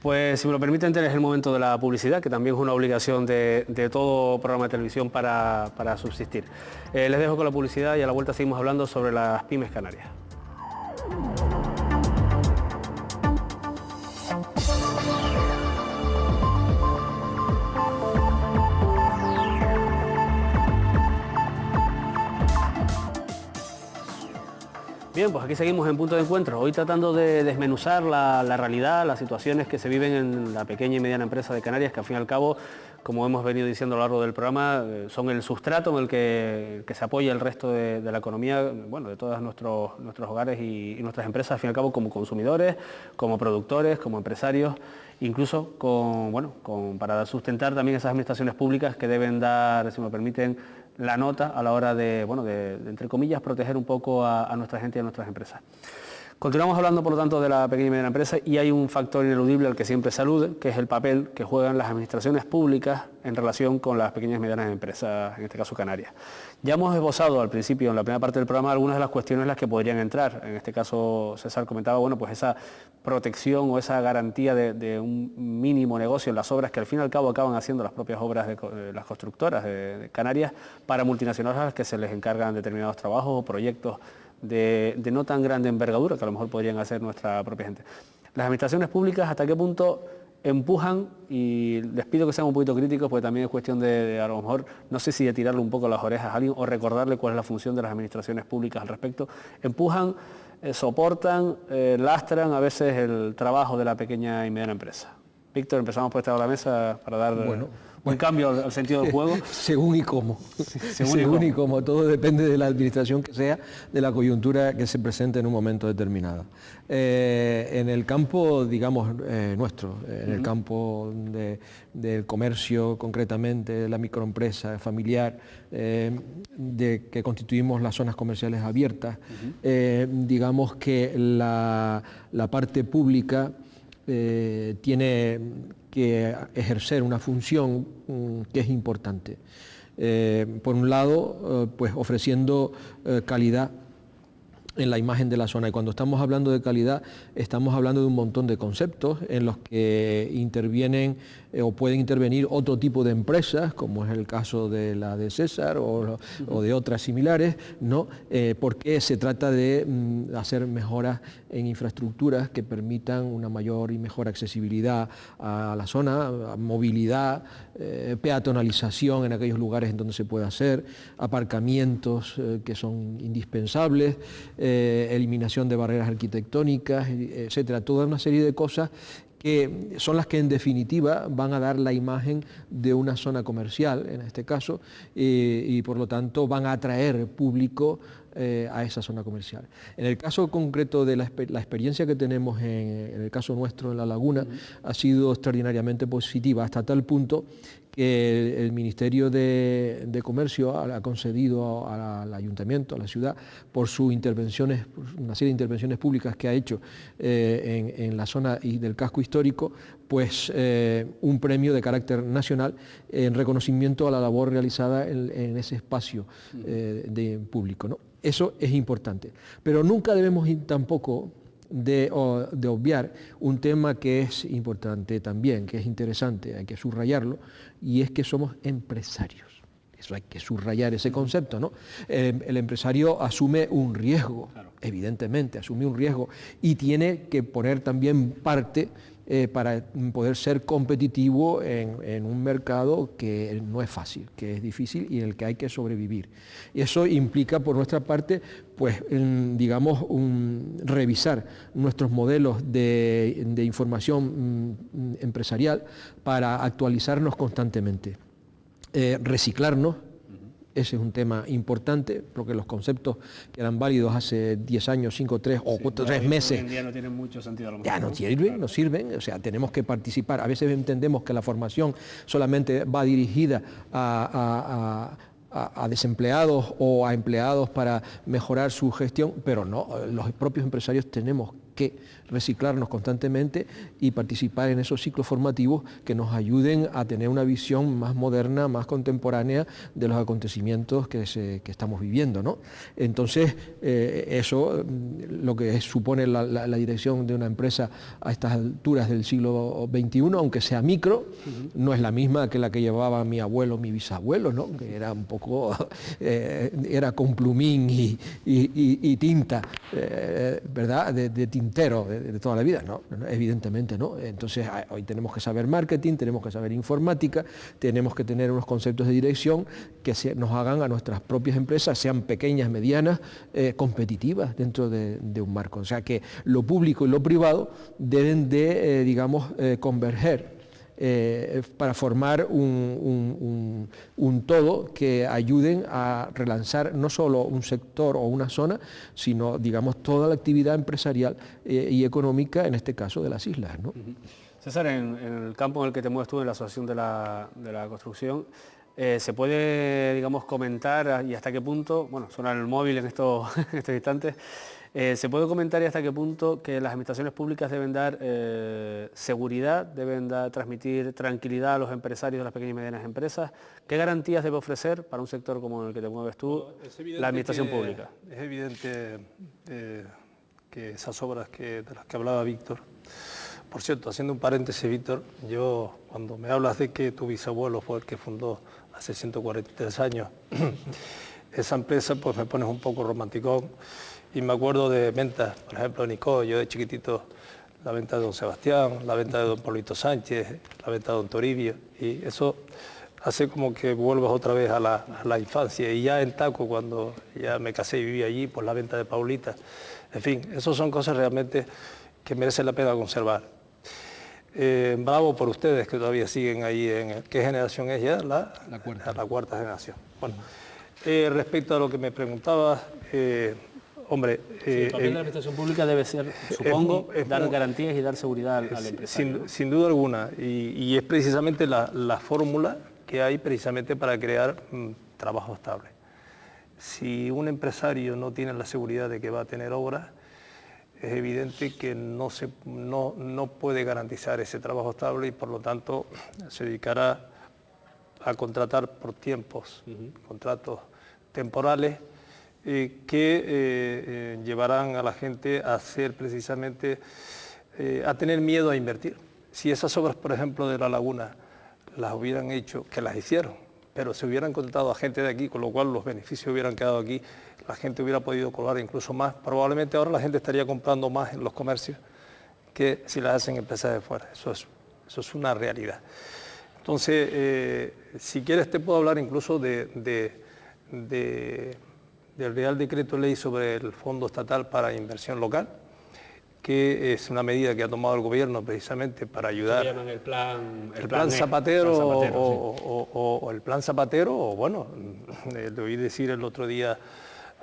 Pues si me lo permiten, es el momento de la publicidad, que también es una obligación de todo programa de televisión para subsistir. Les dejo con la publicidad y a la vuelta seguimos hablando sobre las pymes canarias. Bien, pues aquí seguimos en Punto de Encuentro, hoy tratando de desmenuzar la realidad, las situaciones que se viven en la pequeña y mediana empresa de Canarias, que al fin y al cabo, como hemos venido diciendo a lo largo del programa, son el sustrato en el que se apoya el resto de la economía, bueno, de todos nuestros hogares y nuestras empresas, al fin y al cabo, como consumidores, como productores, como empresarios, incluso para sustentar también esas administraciones públicas que deben dar, si me permiten, la nota a la hora de entre comillas, proteger un poco a nuestra gente y a nuestras empresas. Continuamos hablando, por lo tanto, de la pequeña y mediana empresa, y hay un factor ineludible al que siempre se alude, que es el papel que juegan las administraciones públicas en relación con las pequeñas y medianas empresas, en este caso Canarias. Ya hemos esbozado al principio, en la primera parte del programa, algunas de las cuestiones en las que podrían entrar. En este caso, César comentaba, pues esa protección o esa garantía de un mínimo negocio en las obras que al fin y al cabo acaban haciendo las propias obras de las constructoras de Canarias para multinacionales a las que se les encargan determinados trabajos o proyectos de no tan grande envergadura que a lo mejor podrían hacer nuestra propia gente. Las administraciones públicas, ¿hasta qué punto empujan? Y les pido que sean un poquito críticos, porque también es cuestión de a lo mejor, no sé si de tirarle un poco las orejas a alguien o recordarle cuál es la función de las administraciones públicas al respecto. Empujan, soportan, lastran a veces el trabajo de la pequeña y mediana empresa. Víctor, empezamos por este lado de la mesa para dar Bueno, un cambio al sentido del juego. Según y cómo. Según Y cómo. Todo depende de la administración que sea, de la coyuntura que se presente en un momento determinado. En el campo, digamos, nuestro, en el campo del comercio, concretamente, la microempresa familiar, de que constituimos las zonas comerciales abiertas, digamos que la parte pública tiene que ejercer una función que es importante. Por un lado, pues ofreciendo calidad en la imagen de la zona. Y cuando estamos hablando de calidad, estamos hablando de un montón de conceptos en los que intervienen o pueden intervenir otro tipo de empresas, como es el caso de la de César o de otras similares, ¿no? Porque se trata de hacer mejoras en infraestructuras que permitan una mayor y mejor accesibilidad a la zona, movilidad, peatonalización en aquellos lugares en donde se puede hacer, aparcamientos que son indispensables, eliminación de barreras arquitectónicas, etcétera, toda una serie de cosas que son las que en definitiva van a dar la imagen de una zona comercial, en este caso, y por lo tanto van a atraer público a esa zona comercial. En el caso concreto de la experiencia que tenemos en el caso nuestro en La Laguna, ha sido extraordinariamente positiva, hasta tal punto que el Ministerio de Comercio ha concedido al Ayuntamiento, a la ciudad, por sus intervenciones, una serie de intervenciones públicas que ha hecho en la zona y del casco histórico, pues un premio de carácter nacional en reconocimiento a la labor realizada en ese espacio de público, ¿no? Eso es importante, pero nunca debemos ir tampoco de obviar un tema que es importante también, que es interesante, hay que subrayarlo, y es que somos empresarios. Eso hay que subrayar ese concepto, ¿no? El empresario asume un riesgo, evidentemente, asume un riesgo y tiene que poner también parte para poder ser competitivo en un mercado que no es fácil, que es difícil y en el que hay que sobrevivir. Y eso implica, por nuestra parte, pues, digamos, revisar nuestros modelos de información empresarial para actualizarnos constantemente, reciclarnos. Ese es un tema importante, porque los conceptos que eran válidos hace 10 años, 5, 3 o 3 meses... Hoy en día no tienen mucho sentido a lo mejor. Ya no sirven, o sea, tenemos que participar. A veces entendemos que la formación solamente va dirigida a desempleados o a empleados para mejorar su gestión, pero no, los propios empresarios tenemos que reciclarnos constantemente y participar en esos ciclos formativos que nos ayuden a tener una visión más moderna, más contemporánea de los acontecimientos que estamos viviendo, ¿no? Entonces, eso, lo que supone la dirección de una empresa a estas alturas del siglo XXI, aunque sea micro, no es la misma que la que llevaba mi abuelo, mi bisabuelo, ¿no? Que era un poco, era con plumín y tinta, ¿verdad? De tintero de toda la vida, ¿no? Evidentemente, ¿no? Entonces, hoy tenemos que saber marketing, tenemos que saber informática, tenemos que tener unos conceptos de dirección que nos hagan a nuestras propias empresas, sean pequeñas, medianas, competitivas dentro de un marco. O sea que lo público y lo privado deben de, digamos, converger para formar un todo que ayuden a relanzar no solo un sector o una zona, sino, digamos, toda la actividad empresarial y económica, en este caso de las islas, ¿no? César, en el campo en el que te mueves tú, en la Asociación de la Construcción, ¿se puede, digamos, comentar y hasta qué punto, bueno, suena el móvil en estos instantes, ¿se puede comentar y hasta qué punto que las administraciones públicas deben dar seguridad, deben transmitir tranquilidad a los empresarios de las pequeñas y medianas empresas? ¿Qué garantías debe ofrecer para un sector como el que te mueves tú la administración pública? Es evidente que esas obras de las que hablaba Víctor, por cierto, haciendo un paréntesis, Víctor, yo cuando me hablas de que tu bisabuelo fue el que fundó hace 143 años esa empresa, pues me pones un poco romanticón. Y me acuerdo de ventas, por ejemplo, Nicó, yo de chiquitito, la venta de don Sebastián, la venta de don Paulito Sánchez, la venta de don Toribio, y eso hace como que vuelvas otra vez a la infancia. Y ya en Taco, cuando ya me casé y viví allí, pues la venta de Paulita. En fin, esas son cosas realmente que merecen la pena conservar. Bravo por ustedes que todavía siguen ahí. ¿Qué generación es ya? La cuarta. La cuarta generación. Bueno, respecto a lo que me preguntabas, hombre... el papel de la administración pública debe ser, supongo, dar garantías y dar seguridad al empresario. Sin duda alguna, y es precisamente la fórmula que hay precisamente para crear trabajo estable. Si un empresario no tiene la seguridad de que va a tener obras, es evidente que no puede garantizar ese trabajo estable y por lo tanto se dedicará a contratar por tiempos, contratos temporales que llevarán a la gente a hacer precisamente, a tener miedo a invertir. Si esas obras, por ejemplo, de la laguna, las hubieran hecho, que las hicieron, pero se hubieran contratado a gente de aquí, con lo cual los beneficios hubieran quedado aquí, la gente hubiera podido cobrar incluso más, probablemente ahora la gente estaría comprando más en los comercios que si las hacen empresas de fuera. Eso es una realidad. Entonces, si quieres te puedo hablar incluso del Real Decreto Ley sobre el Fondo Estatal para Inversión Local, que es una medida que ha tomado el gobierno precisamente para ayudar. Se llaman el plan Zapatero, sí. El plan Zapatero, o bueno, le oí decir el otro día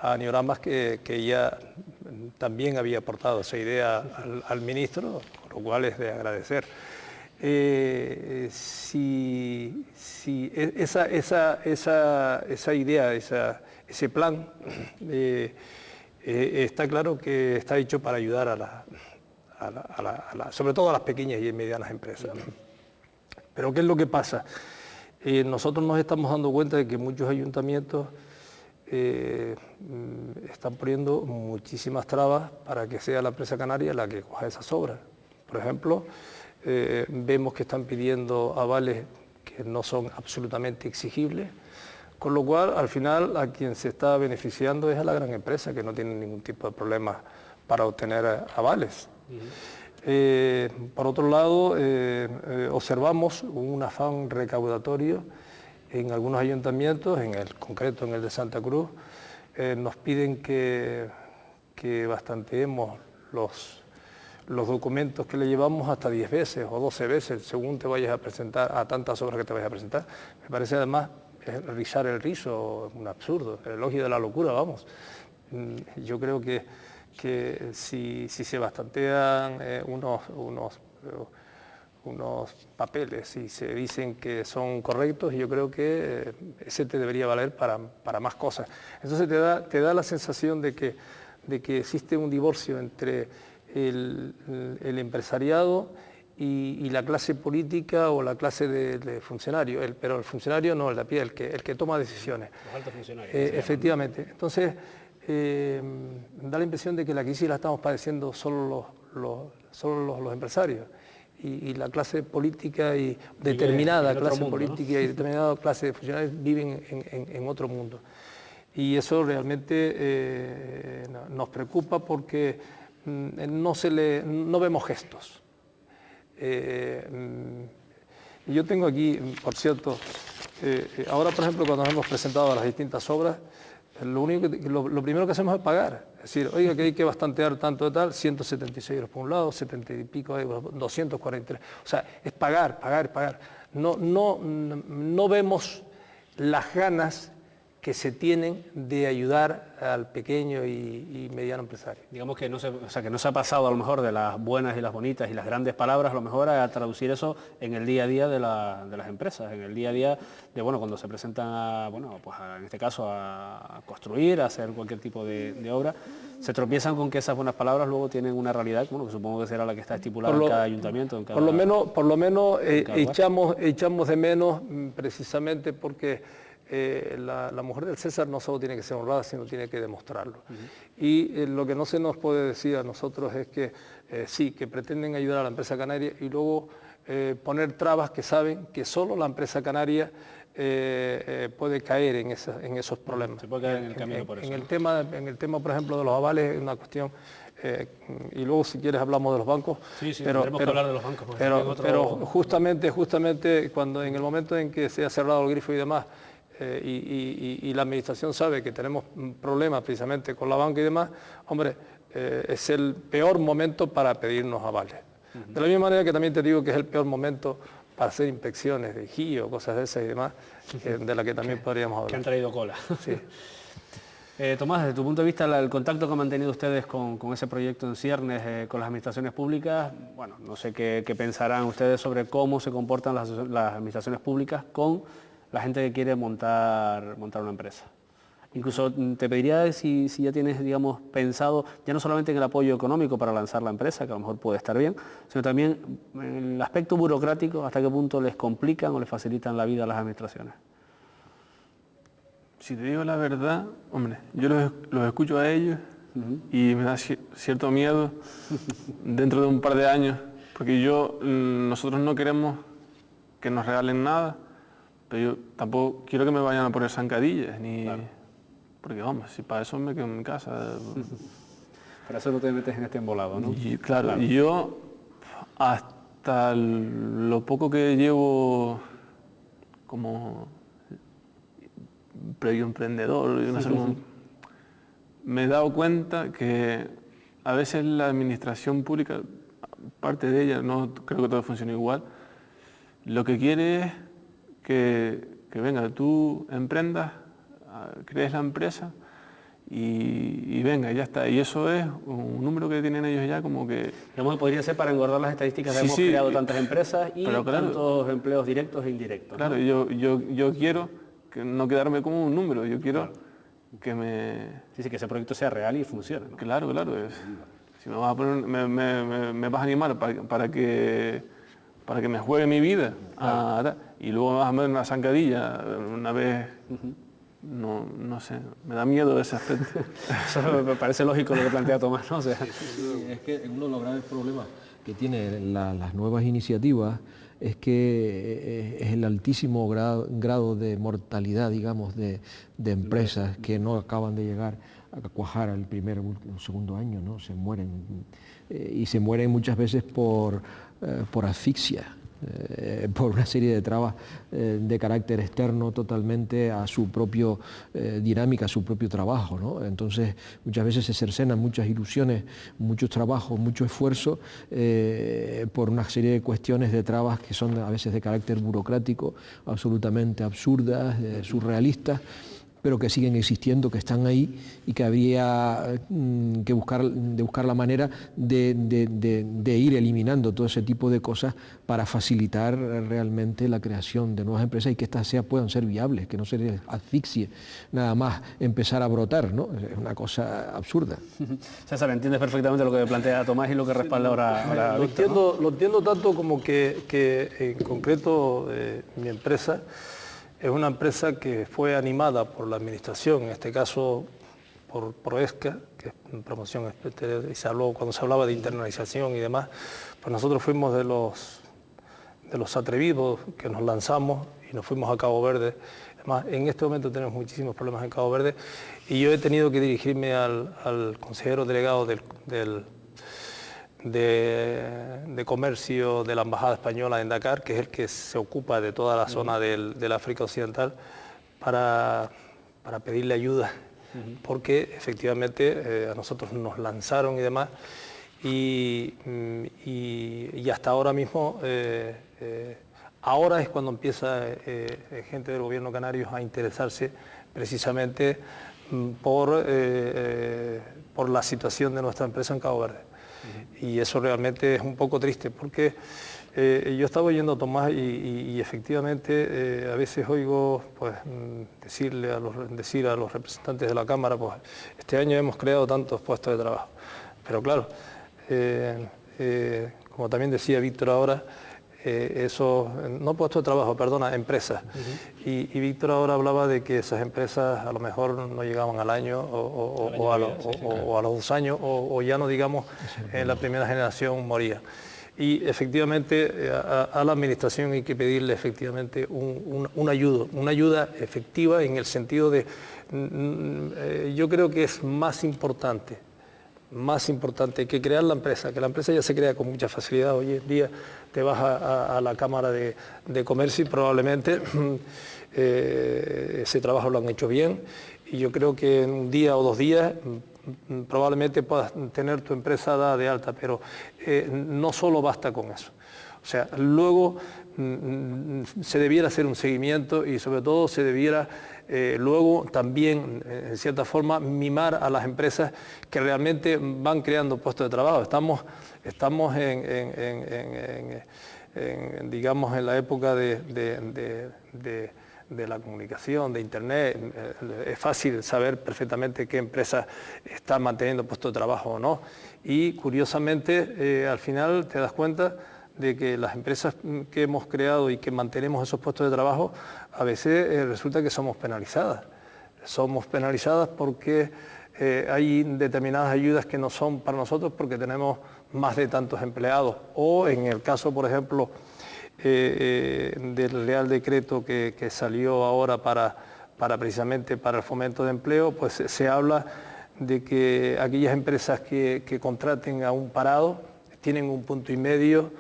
a Nioramas que ella también había aportado esa idea al ministro, con lo cual es de agradecer. Si esa idea, ese plan, está claro que está hecho para ayudar sobre todo a las pequeñas y medianas empresas. Pero ¿qué es lo que pasa? Nosotros nos estamos dando cuenta de que muchos ayuntamientos están poniendo muchísimas trabas para que sea la empresa canaria la que coja esas obras. Por ejemplo, vemos que están pidiendo avales que no son absolutamente exigibles, con lo cual al final a quien se está beneficiando es a la gran empresa, que no tiene ningún tipo de problema para obtener avales. Por otro lado, observamos un afán recaudatorio en algunos ayuntamientos, concreto en el de Santa Cruz. Nos piden que bastanteemos los documentos que le llevamos hasta 10 veces o 12 veces, según te vayas a presentar, a tantas obras que te vayas a presentar. Me parece además rizar el rizo, un absurdo, el elogio de la locura, vamos. Yo creo que si se bastantean unos papeles y se dicen que son correctos, yo creo que ese te debería valer para más cosas. Entonces te da la sensación de que existe un divorcio entre el empresariado y la clase política o la clase de funcionario, pero el funcionario no, el de a pie, el que toma decisiones. Los altos funcionarios. Efectivamente. Entonces, da la impresión de que la crisis la estamos padeciendo solo los empresarios y la clase política y determinada clase política y determinada clase de funcionarios viven en otro mundo. Y eso realmente nos preocupa porque no vemos gestos. Yo tengo aquí, por cierto, ahora por ejemplo cuando nos hemos presentado las distintas obras, lo primero que hacemos es pagar. Es decir, oiga, que hay que bastantear tanto de tal, 176 euros por un lado, 70 y pico euros, 243. O sea, es pagar. No vemos las ganas que se tienen de ayudar al pequeño y mediano empresario. Digamos que no se ha pasado a lo mejor de las buenas y las bonitas y las grandes palabras, a lo mejor a traducir eso en el día a día de las empresas, en el día a día de, cuando se presentan en este caso a construir, a hacer cualquier tipo de obra, se tropiezan con que esas buenas palabras luego tienen una realidad, que supongo que será la que está estipulada en cada ayuntamiento. Por lo menos echamos de menos precisamente porque la mujer del César no solo tiene que ser honrada, sino tiene que demostrarlo. Y lo que no se nos puede decir a nosotros es que sí, que pretenden ayudar a la empresa canaria y luego poner trabas que saben que solo la empresa canaria puede caer en esos problemas. Se puede caer en el camino por eso. En el tema, por ejemplo, de los avales, es una cuestión, y luego si quieres hablamos de los bancos. Sí, tenemos que hablar de los bancos. Pero justamente cuando en el momento en que se ha cerrado el grifo y demás, y la administración sabe que tenemos problemas precisamente con la banca y demás, hombre, es el peor momento para pedirnos avales. De la misma manera que también te digo que es el peor momento para hacer inspecciones de GIO, cosas de esas y demás, de la que también podríamos hablar. Que han traído cola. Sí. Tomás, desde tu punto de vista, el contacto que han mantenido ustedes con ese proyecto en ciernes, con las administraciones públicas, bueno, no sé qué pensarán ustedes sobre cómo se comportan las administraciones públicas con la gente que quiere montar una empresa. Incluso te pediría si ya tienes, digamos, pensado, ya no solamente en el apoyo económico para lanzar la empresa, que a lo mejor puede estar bien, sino también en el aspecto burocrático, hasta qué punto les complican o les facilitan la vida a las administraciones. Si te digo la verdad, hombre, yo los escucho a ellos y me da cierto miedo dentro de un par de años, porque nosotros no queremos que nos regalen nada, pero yo tampoco quiero que me vayan a poner zancadillas, ni... Claro. Porque vamos, si para eso me quedo en mi casa. Para eso no te metes en este embolado, ¿no? Y, claro, y yo hasta lo poco que llevo como previo emprendedor, no sé cómo, me he dado cuenta que a veces la administración pública, parte de ella, no creo que todo funcione igual, lo que quiere es que venga, tú emprendas, crees la empresa y venga, ya está. Y eso es un número que tienen ellos ya como que... Digamos que podría ser para engordar las estadísticas de hemos creado tantas empresas y tantos empleos directos e indirectos. Claro, ¿no? yo quiero que no quedarme como un número, yo quiero que me... Sí, que ese proyecto sea real y funcione, ¿no? Claro. Si me vas a poner, me vas a animar para que me juegue mi vida, y luego me vas a meter una zancadilla una vez... No sé, me da miedo ese aspecto. Eso me parece lógico lo que plantea Tomás, ¿no? O sea, es que uno de los graves problemas que tienen las nuevas iniciativas es que es el altísimo grado de mortalidad, digamos, de empresas que no acaban de llegar a cuajar al primer o segundo año, ¿no? Se mueren, y se mueren muchas veces por asfixia. Por una serie de trabas de carácter externo totalmente a su propio dinámica, a su propio trabajo, ¿no? Entonces muchas veces se cercenan muchas ilusiones, muchos trabajos, mucho esfuerzo por una serie de cuestiones de trabas que son a veces de carácter burocrático, absolutamente absurdas, surrealistas, pero que siguen existiendo, que están ahí y que habría que buscar la manera de ir eliminando todo ese tipo de cosas para facilitar realmente la creación de nuevas empresas y que estas puedan ser viables, que no se les asfixie nada más empezar a brotar, ¿no? Es una cosa absurda. César, entiendes perfectamente lo que plantea Tomás y lo que respalda ahora Víctor, ¿no? Lo entiendo tanto como que en concreto mi empresa es una empresa que fue animada por la administración, en este caso por ProESCA, que es promoción, y cuando se hablaba de internalización y demás, pues nosotros fuimos de los atrevidos que nos lanzamos y nos fuimos a Cabo Verde. Además, en este momento tenemos muchísimos problemas en Cabo Verde y yo he tenido que dirigirme al consejero delegado de comercio de la Embajada Española en Dakar, que es el que se ocupa de toda la zona del África Occidental, para pedirle ayuda, porque efectivamente a nosotros nos lanzaron y demás, y hasta ahora mismo, ahora es cuando empieza gente del gobierno canario a interesarse precisamente por la situación de nuestra empresa en Cabo Verde. Y eso realmente es un poco triste porque yo estaba oyendo a Tomás y efectivamente a veces oigo pues, decir a los representantes de la Cámara, pues este año hemos creado tantos puestos de trabajo. Pero claro, como también decía Víctor ahora, no puestos de trabajo, perdona, empresas. Y Víctor ahora hablaba de que esas empresas a lo mejor no llegaban al año o a los 2 años o ya no digamos en la primera generación moría. Y efectivamente a la administración hay que pedirle efectivamente una ayuda efectiva en el sentido de, yo creo que es más importante que crear la empresa, que la empresa ya se crea con mucha facilidad. Hoy en día te vas a la Cámara de Comercio y probablemente ese trabajo lo han hecho bien y yo creo que en un día o 2 días probablemente puedas tener tu empresa dada de alta, pero no solo basta con eso. O sea, luego se debiera hacer un seguimiento y sobre todo se debiera luego también, en cierta forma, mimar a las empresas que realmente van creando puestos de trabajo. Estamos digamos, en la época de la comunicación, de Internet. Es fácil saber perfectamente qué empresa está manteniendo puestos de trabajo o no. Y curiosamente, al final te das cuenta de que las empresas que hemos creado y que mantenemos esos puestos de trabajo, a veces resulta que somos penalizadas. Somos penalizadas porque hay determinadas ayudas que no son para nosotros porque tenemos más de tantos empleados. O en el caso, por ejemplo, del Real Decreto que salió ahora precisamente para el fomento de empleo, pues se habla de que aquellas empresas que contraten a un parado tienen un 1,5 puntos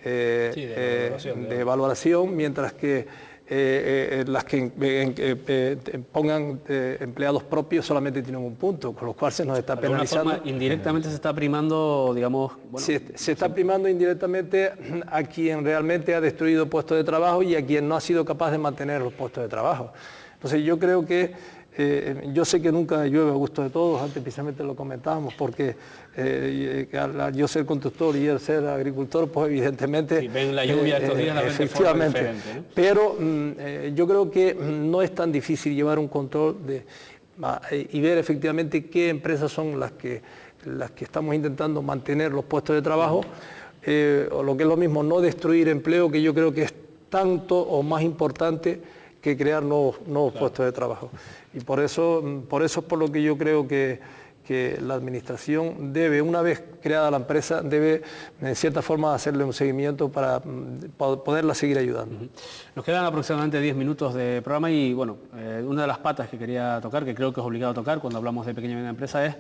de valoración, mientras que las que pongan empleados propios solamente tienen 1 punto, con lo cual se nos está penalizando. Forma, indirectamente se está primando, digamos... Bueno, se está primando indirectamente a quien realmente ha destruido puestos de trabajo y a quien no ha sido capaz de mantener los puestos de trabajo. Entonces yo creo que yo sé que nunca llueve a gusto de todos, antes precisamente lo comentábamos, porque al yo ser conductor y él ser agricultor, pues evidentemente... Si ven la lluvia estos días, la ven de forma diferente, ¿no? Pero yo creo que no es tan difícil llevar un control y ver efectivamente qué empresas son las que estamos intentando mantener los puestos de trabajo, o lo que es lo mismo, no destruir empleo, que yo creo que es tanto o más importante que crear nuevos puestos de trabajo. Y por eso es por lo que yo creo que la administración debe, una vez creada la empresa, debe en cierta forma hacerle un seguimiento para poderla seguir ayudando. Nos quedan aproximadamente 10 minutos de programa y bueno, una de las patas que quería tocar, que creo que es obligado a tocar cuando hablamos de pequeña y mediana empresa, es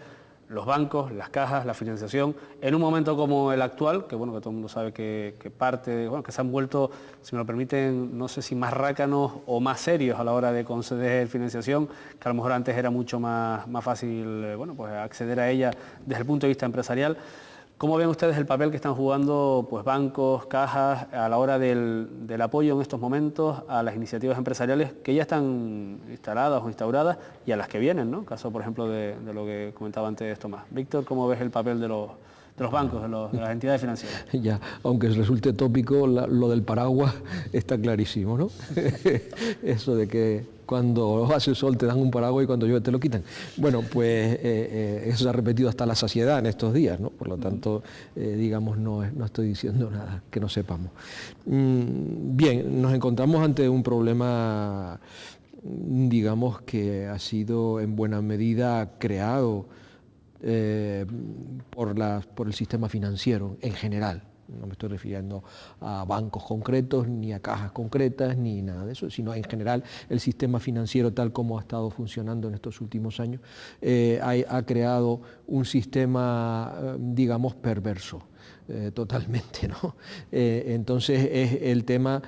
los bancos, las cajas, la financiación, en un momento como el actual, que bueno, que todo el mundo sabe que que se han vuelto, si me lo permiten, no sé si más rácanos o más serios a la hora de conceder financiación, que a lo mejor antes era mucho más fácil, pues acceder a ella desde el punto de vista empresarial. ¿Cómo ven ustedes el papel que están jugando pues, bancos, cajas, a la hora del apoyo en estos momentos a las iniciativas empresariales que ya están instaladas o instauradas y a las que vienen, ¿no? Caso, por ejemplo, de lo que comentaba antes Tomás. Víctor, ¿cómo ves el papel de los bancos, de las entidades financieras? Ya, aunque resulte tópico, lo del paraguas está clarísimo, ¿no? Eso de que cuando hace sol te dan un paraguas y cuando llueve te lo quitan. Bueno, pues eso se ha repetido hasta la saciedad en estos días, ¿no? Por lo tanto, digamos, no estoy diciendo nada que no sepamos. Bien, nos encontramos ante un problema, digamos, que ha sido en buena medida creado por el sistema financiero en general. No me estoy refiriendo a bancos concretos, ni a cajas concretas, ni nada de eso, sino en general el sistema financiero tal como ha estado funcionando en estos últimos años ha creado un sistema, digamos, perverso. Totalmente, ¿no? Entonces el tema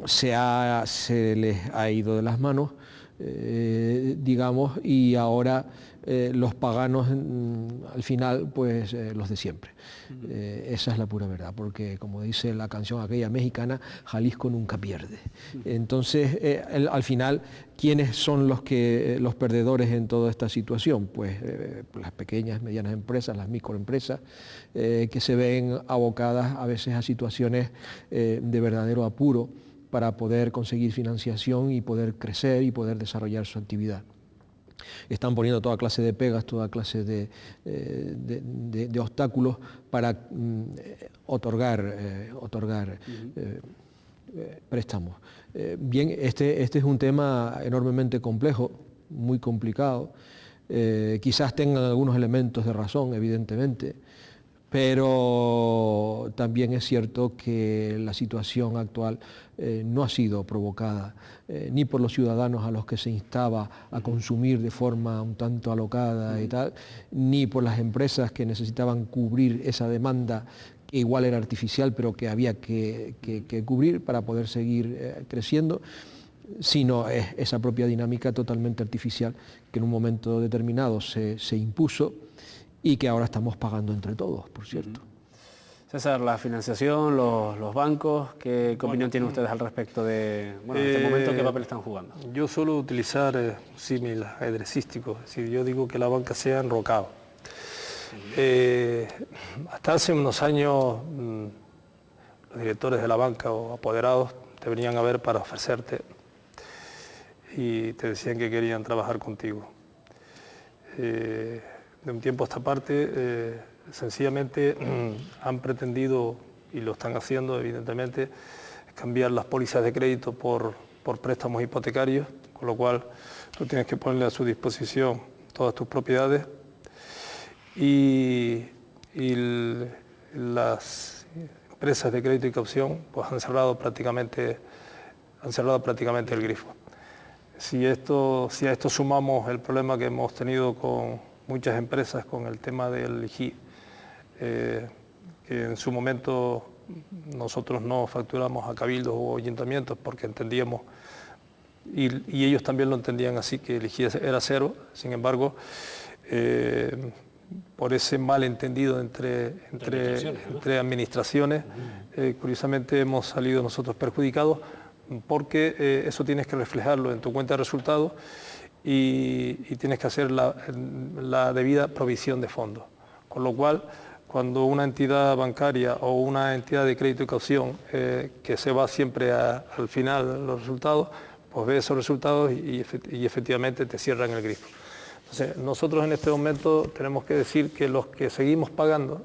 se les ha ido de las manos, digamos, y ahora los paganos al final, pues los de siempre. Esa es la pura verdad, porque como dice la canción aquella mexicana, Jalisco nunca pierde. Entonces, al final, ¿quiénes son los perdedores en toda esta situación? Pues las pequeñas, medianas empresas, las microempresas, que se ven abocadas a veces a situaciones de verdadero apuro para poder conseguir financiación y poder crecer y poder desarrollar su actividad. Están poniendo toda clase de pegas, toda clase de obstáculos para otorgar préstamos. Bien, este es un tema enormemente complejo, muy complicado. Quizás tengan algunos elementos de razón, evidentemente, pero también es cierto que la situación actual no ha sido provocada ni por los ciudadanos a los que se instaba a consumir de forma un tanto alocada y tal, ni por las empresas que necesitaban cubrir esa demanda que igual era artificial, pero que había que cubrir para poder seguir creciendo, sino es esa propia dinámica totalmente artificial que en un momento determinado se impuso y que ahora estamos pagando entre todos, por cierto. César, la financiación, los bancos, ¿qué opinión tienen ustedes al respecto de este momento? ¿Qué papel están jugando? Yo suelo utilizar símil ajedrecístico, es decir, yo digo que la banca se ha enrocado. Hasta hace unos años los directores de la banca o apoderados te venían a ver para ofrecerte y te decían que querían trabajar contigo. De un tiempo a esta parte, sencillamente han pretendido, y lo están haciendo evidentemente, cambiar las pólizas de crédito por préstamos hipotecarios, con lo cual tú tienes que ponerle a su disposición todas tus propiedades y las empresas de crédito y caución pues han cerrado prácticamente el grifo. Si a esto sumamos el problema que hemos tenido con muchas empresas con el tema del IGI, que en su momento nosotros no facturamos a cabildos o ayuntamientos porque entendíamos, y ellos también lo entendían así, que el IGI era cero. Sin embargo, por ese malentendido entre administraciones, curiosamente hemos salido nosotros perjudicados, porque eso tienes que reflejarlo en tu cuenta de resultados y tienes que hacer la debida provisión de fondos. Con lo cual, cuando una entidad bancaria o una entidad de crédito y caución que se va siempre al final de los resultados, pues ve esos resultados y efectivamente te cierran el grifo. Entonces, nosotros en este momento tenemos que decir que los que seguimos pagando,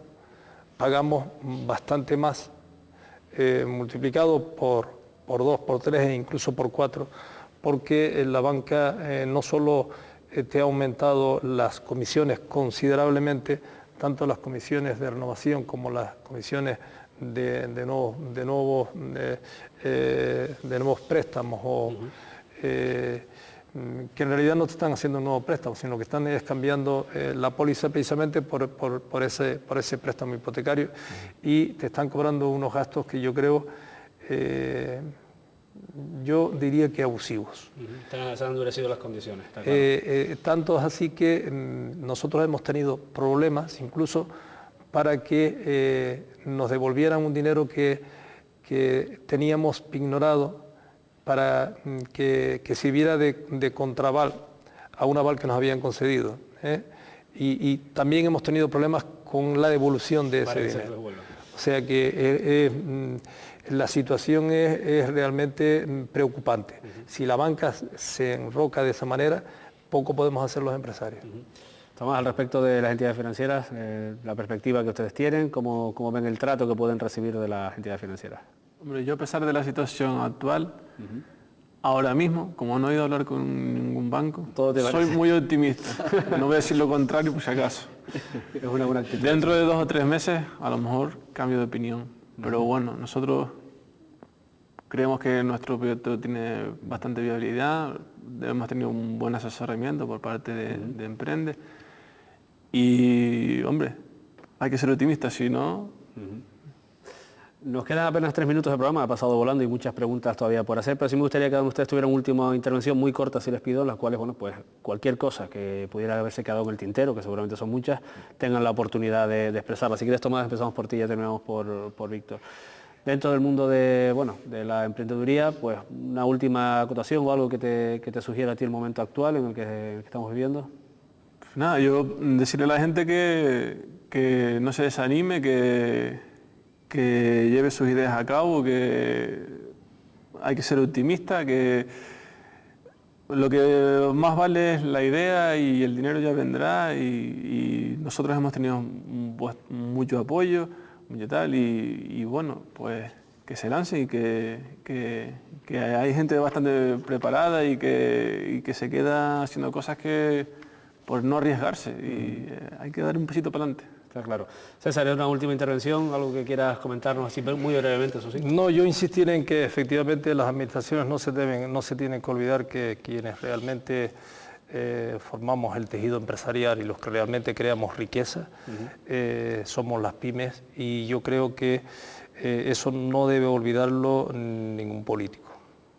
pagamos bastante más, multiplicado por 2, por 3 e incluso por 4, porque la banca no solo te ha aumentado las comisiones considerablemente, tanto las comisiones de renovación como las comisiones de nuevos préstamos, que en realidad no te están haciendo un nuevo préstamo, sino que están cambiando la póliza precisamente por ese préstamo hipotecario, y te están cobrando unos gastos que yo creo, yo diría que abusivos. Se han endurecido las condiciones. Está claro. Tanto es así que nosotros hemos tenido problemas incluso para que nos devolvieran un dinero que teníamos ignorado, para que sirviera de contraval a un aval que nos habían concedido. Y también hemos tenido problemas con la devolución de ese dinero. O sea que la situación es realmente preocupante. Si la banca se enroca de esa manera, poco podemos hacer los empresarios. Tomás, al respecto de las entidades financieras, la perspectiva que ustedes tienen, ¿cómo ven el trato que pueden recibir de las entidades financieras? Hombre, yo a pesar de la situación actual, ahora mismo, como no he ido a hablar con ningún banco, soy muy optimista. No voy a decir lo contrario por si acaso. Es una buena actitud. Dentro de 2 o 3 meses, a lo mejor cambio de opinión. Pero bueno, nosotros creemos que nuestro proyecto tiene bastante viabilidad, hemos tenido un buen asesoramiento por parte de Emprende. Y, hombre, hay que ser optimistas, si no... Nos quedan apenas 3 minutos de programa, ha pasado volando y muchas preguntas todavía por hacer, pero sí me gustaría que cada uno de ustedes tuviera una última intervención muy corta, si les pido, en las cuales, bueno, pues cualquier cosa que pudiera haberse quedado en el tintero, que seguramente son muchas, tengan la oportunidad de expresarla. Si quieres, Tomás, empezamos por ti y ya terminamos por Víctor. Dentro del mundo de la emprendeduría, pues una última acotación o algo que te sugiera a ti el momento actual en el que estamos viviendo. Pues nada, yo decirle a la gente que no se desanime, que lleve sus ideas a cabo, que hay que ser optimista, que lo que más vale es la idea y el dinero ya vendrá, y nosotros hemos tenido mucho apoyo, mucho tal, y bueno, pues que se lancen y que hay gente bastante preparada y que se queda haciendo cosas por no arriesgarse, y hay que dar un pasito para adelante. Está claro. César, una última intervención, algo que quieras comentarnos así muy brevemente, eso sí. No, yo insistir en que efectivamente las administraciones no se tienen que olvidar que quienes realmente formamos el tejido empresarial y los que realmente creamos riqueza somos las pymes, y yo creo que eso no debe olvidarlo ningún político.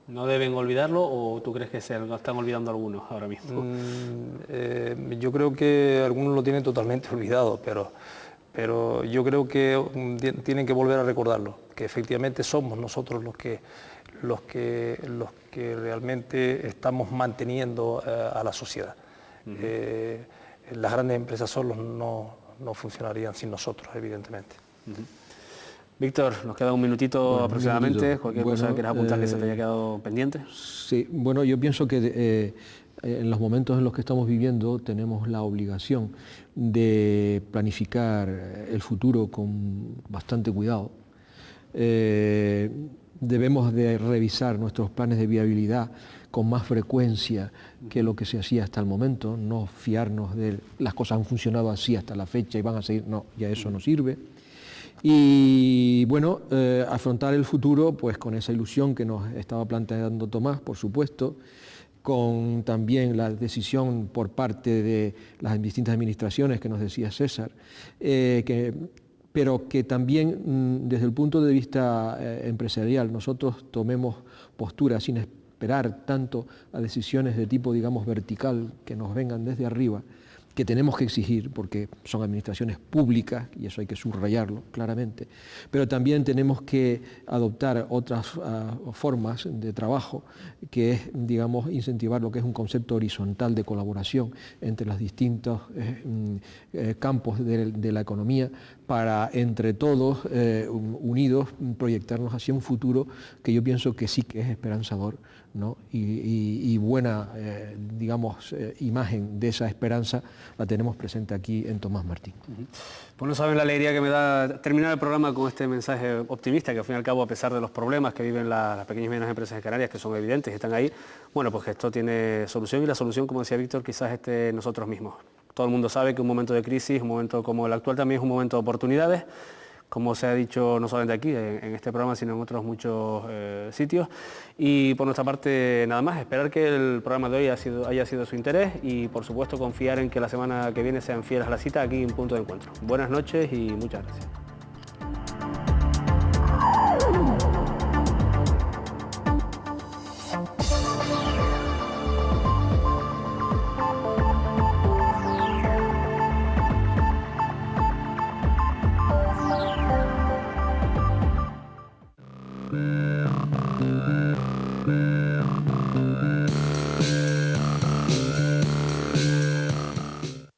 ¿No deben olvidarlo o tú crees que se lo están olvidando algunos ahora mismo? Yo creo que algunos lo tienen totalmente olvidado, pero yo creo que tienen que volver a recordarlo, que efectivamente somos nosotros los que realmente estamos manteniendo a la sociedad. Las grandes empresas solos no funcionarían sin nosotros, evidentemente. Víctor, nos queda un minutito Bueno, aproximadamente. un minutito. Cualquier cosa que quieras apuntar que se te haya quedado pendiente. Sí, bueno, yo pienso que en los momentos en los que estamos viviendo tenemos la obligación de planificar el futuro con bastante cuidado. Debemos de revisar nuestros planes de viabilidad con más frecuencia que lo que se hacía hasta el momento, no fiarnos de las cosas han funcionado así hasta la fecha y van a seguir, no, ya eso no sirve. Y bueno, afrontar el futuro pues con esa ilusión que nos estaba planteando Tomás, por supuesto, con también la decisión por parte de las distintas administraciones que nos decía César, pero que también desde el punto de vista empresarial nosotros tomemos postura sin esperar tanto a decisiones de tipo, digamos, vertical que nos vengan desde arriba, que tenemos que exigir porque son administraciones públicas y eso hay que subrayarlo claramente, pero también tenemos que adoptar otras formas de trabajo que es, digamos, incentivar lo que es un concepto horizontal de colaboración entre los distintos campos de la economía para entre todos, unidos, proyectarnos hacia un futuro que yo pienso que sí que es esperanzador, ¿no? Y buena, digamos, imagen de esa esperanza la tenemos presente aquí en Tomás Martín. Pues no saben la alegría que me da terminar el programa con este mensaje optimista, que al fin y al cabo, a pesar de los problemas que viven las pequeñas y medianas empresas en Canarias, que son evidentes y están ahí, bueno, pues que esto tiene solución y la solución, como decía Víctor, quizás esté en nosotros mismos. Todo el mundo sabe que un momento de crisis, un momento como el actual también es un momento de oportunidades, como se ha dicho no solamente aquí, en este programa, sino en otros muchos sitios. Y por nuestra parte, nada más, esperar que el programa de hoy haya sido de su interés y, por supuesto, confiar en que la semana que viene sean fieles a la cita aquí en Punto de Encuentro. Buenas noches y muchas gracias. Yeah.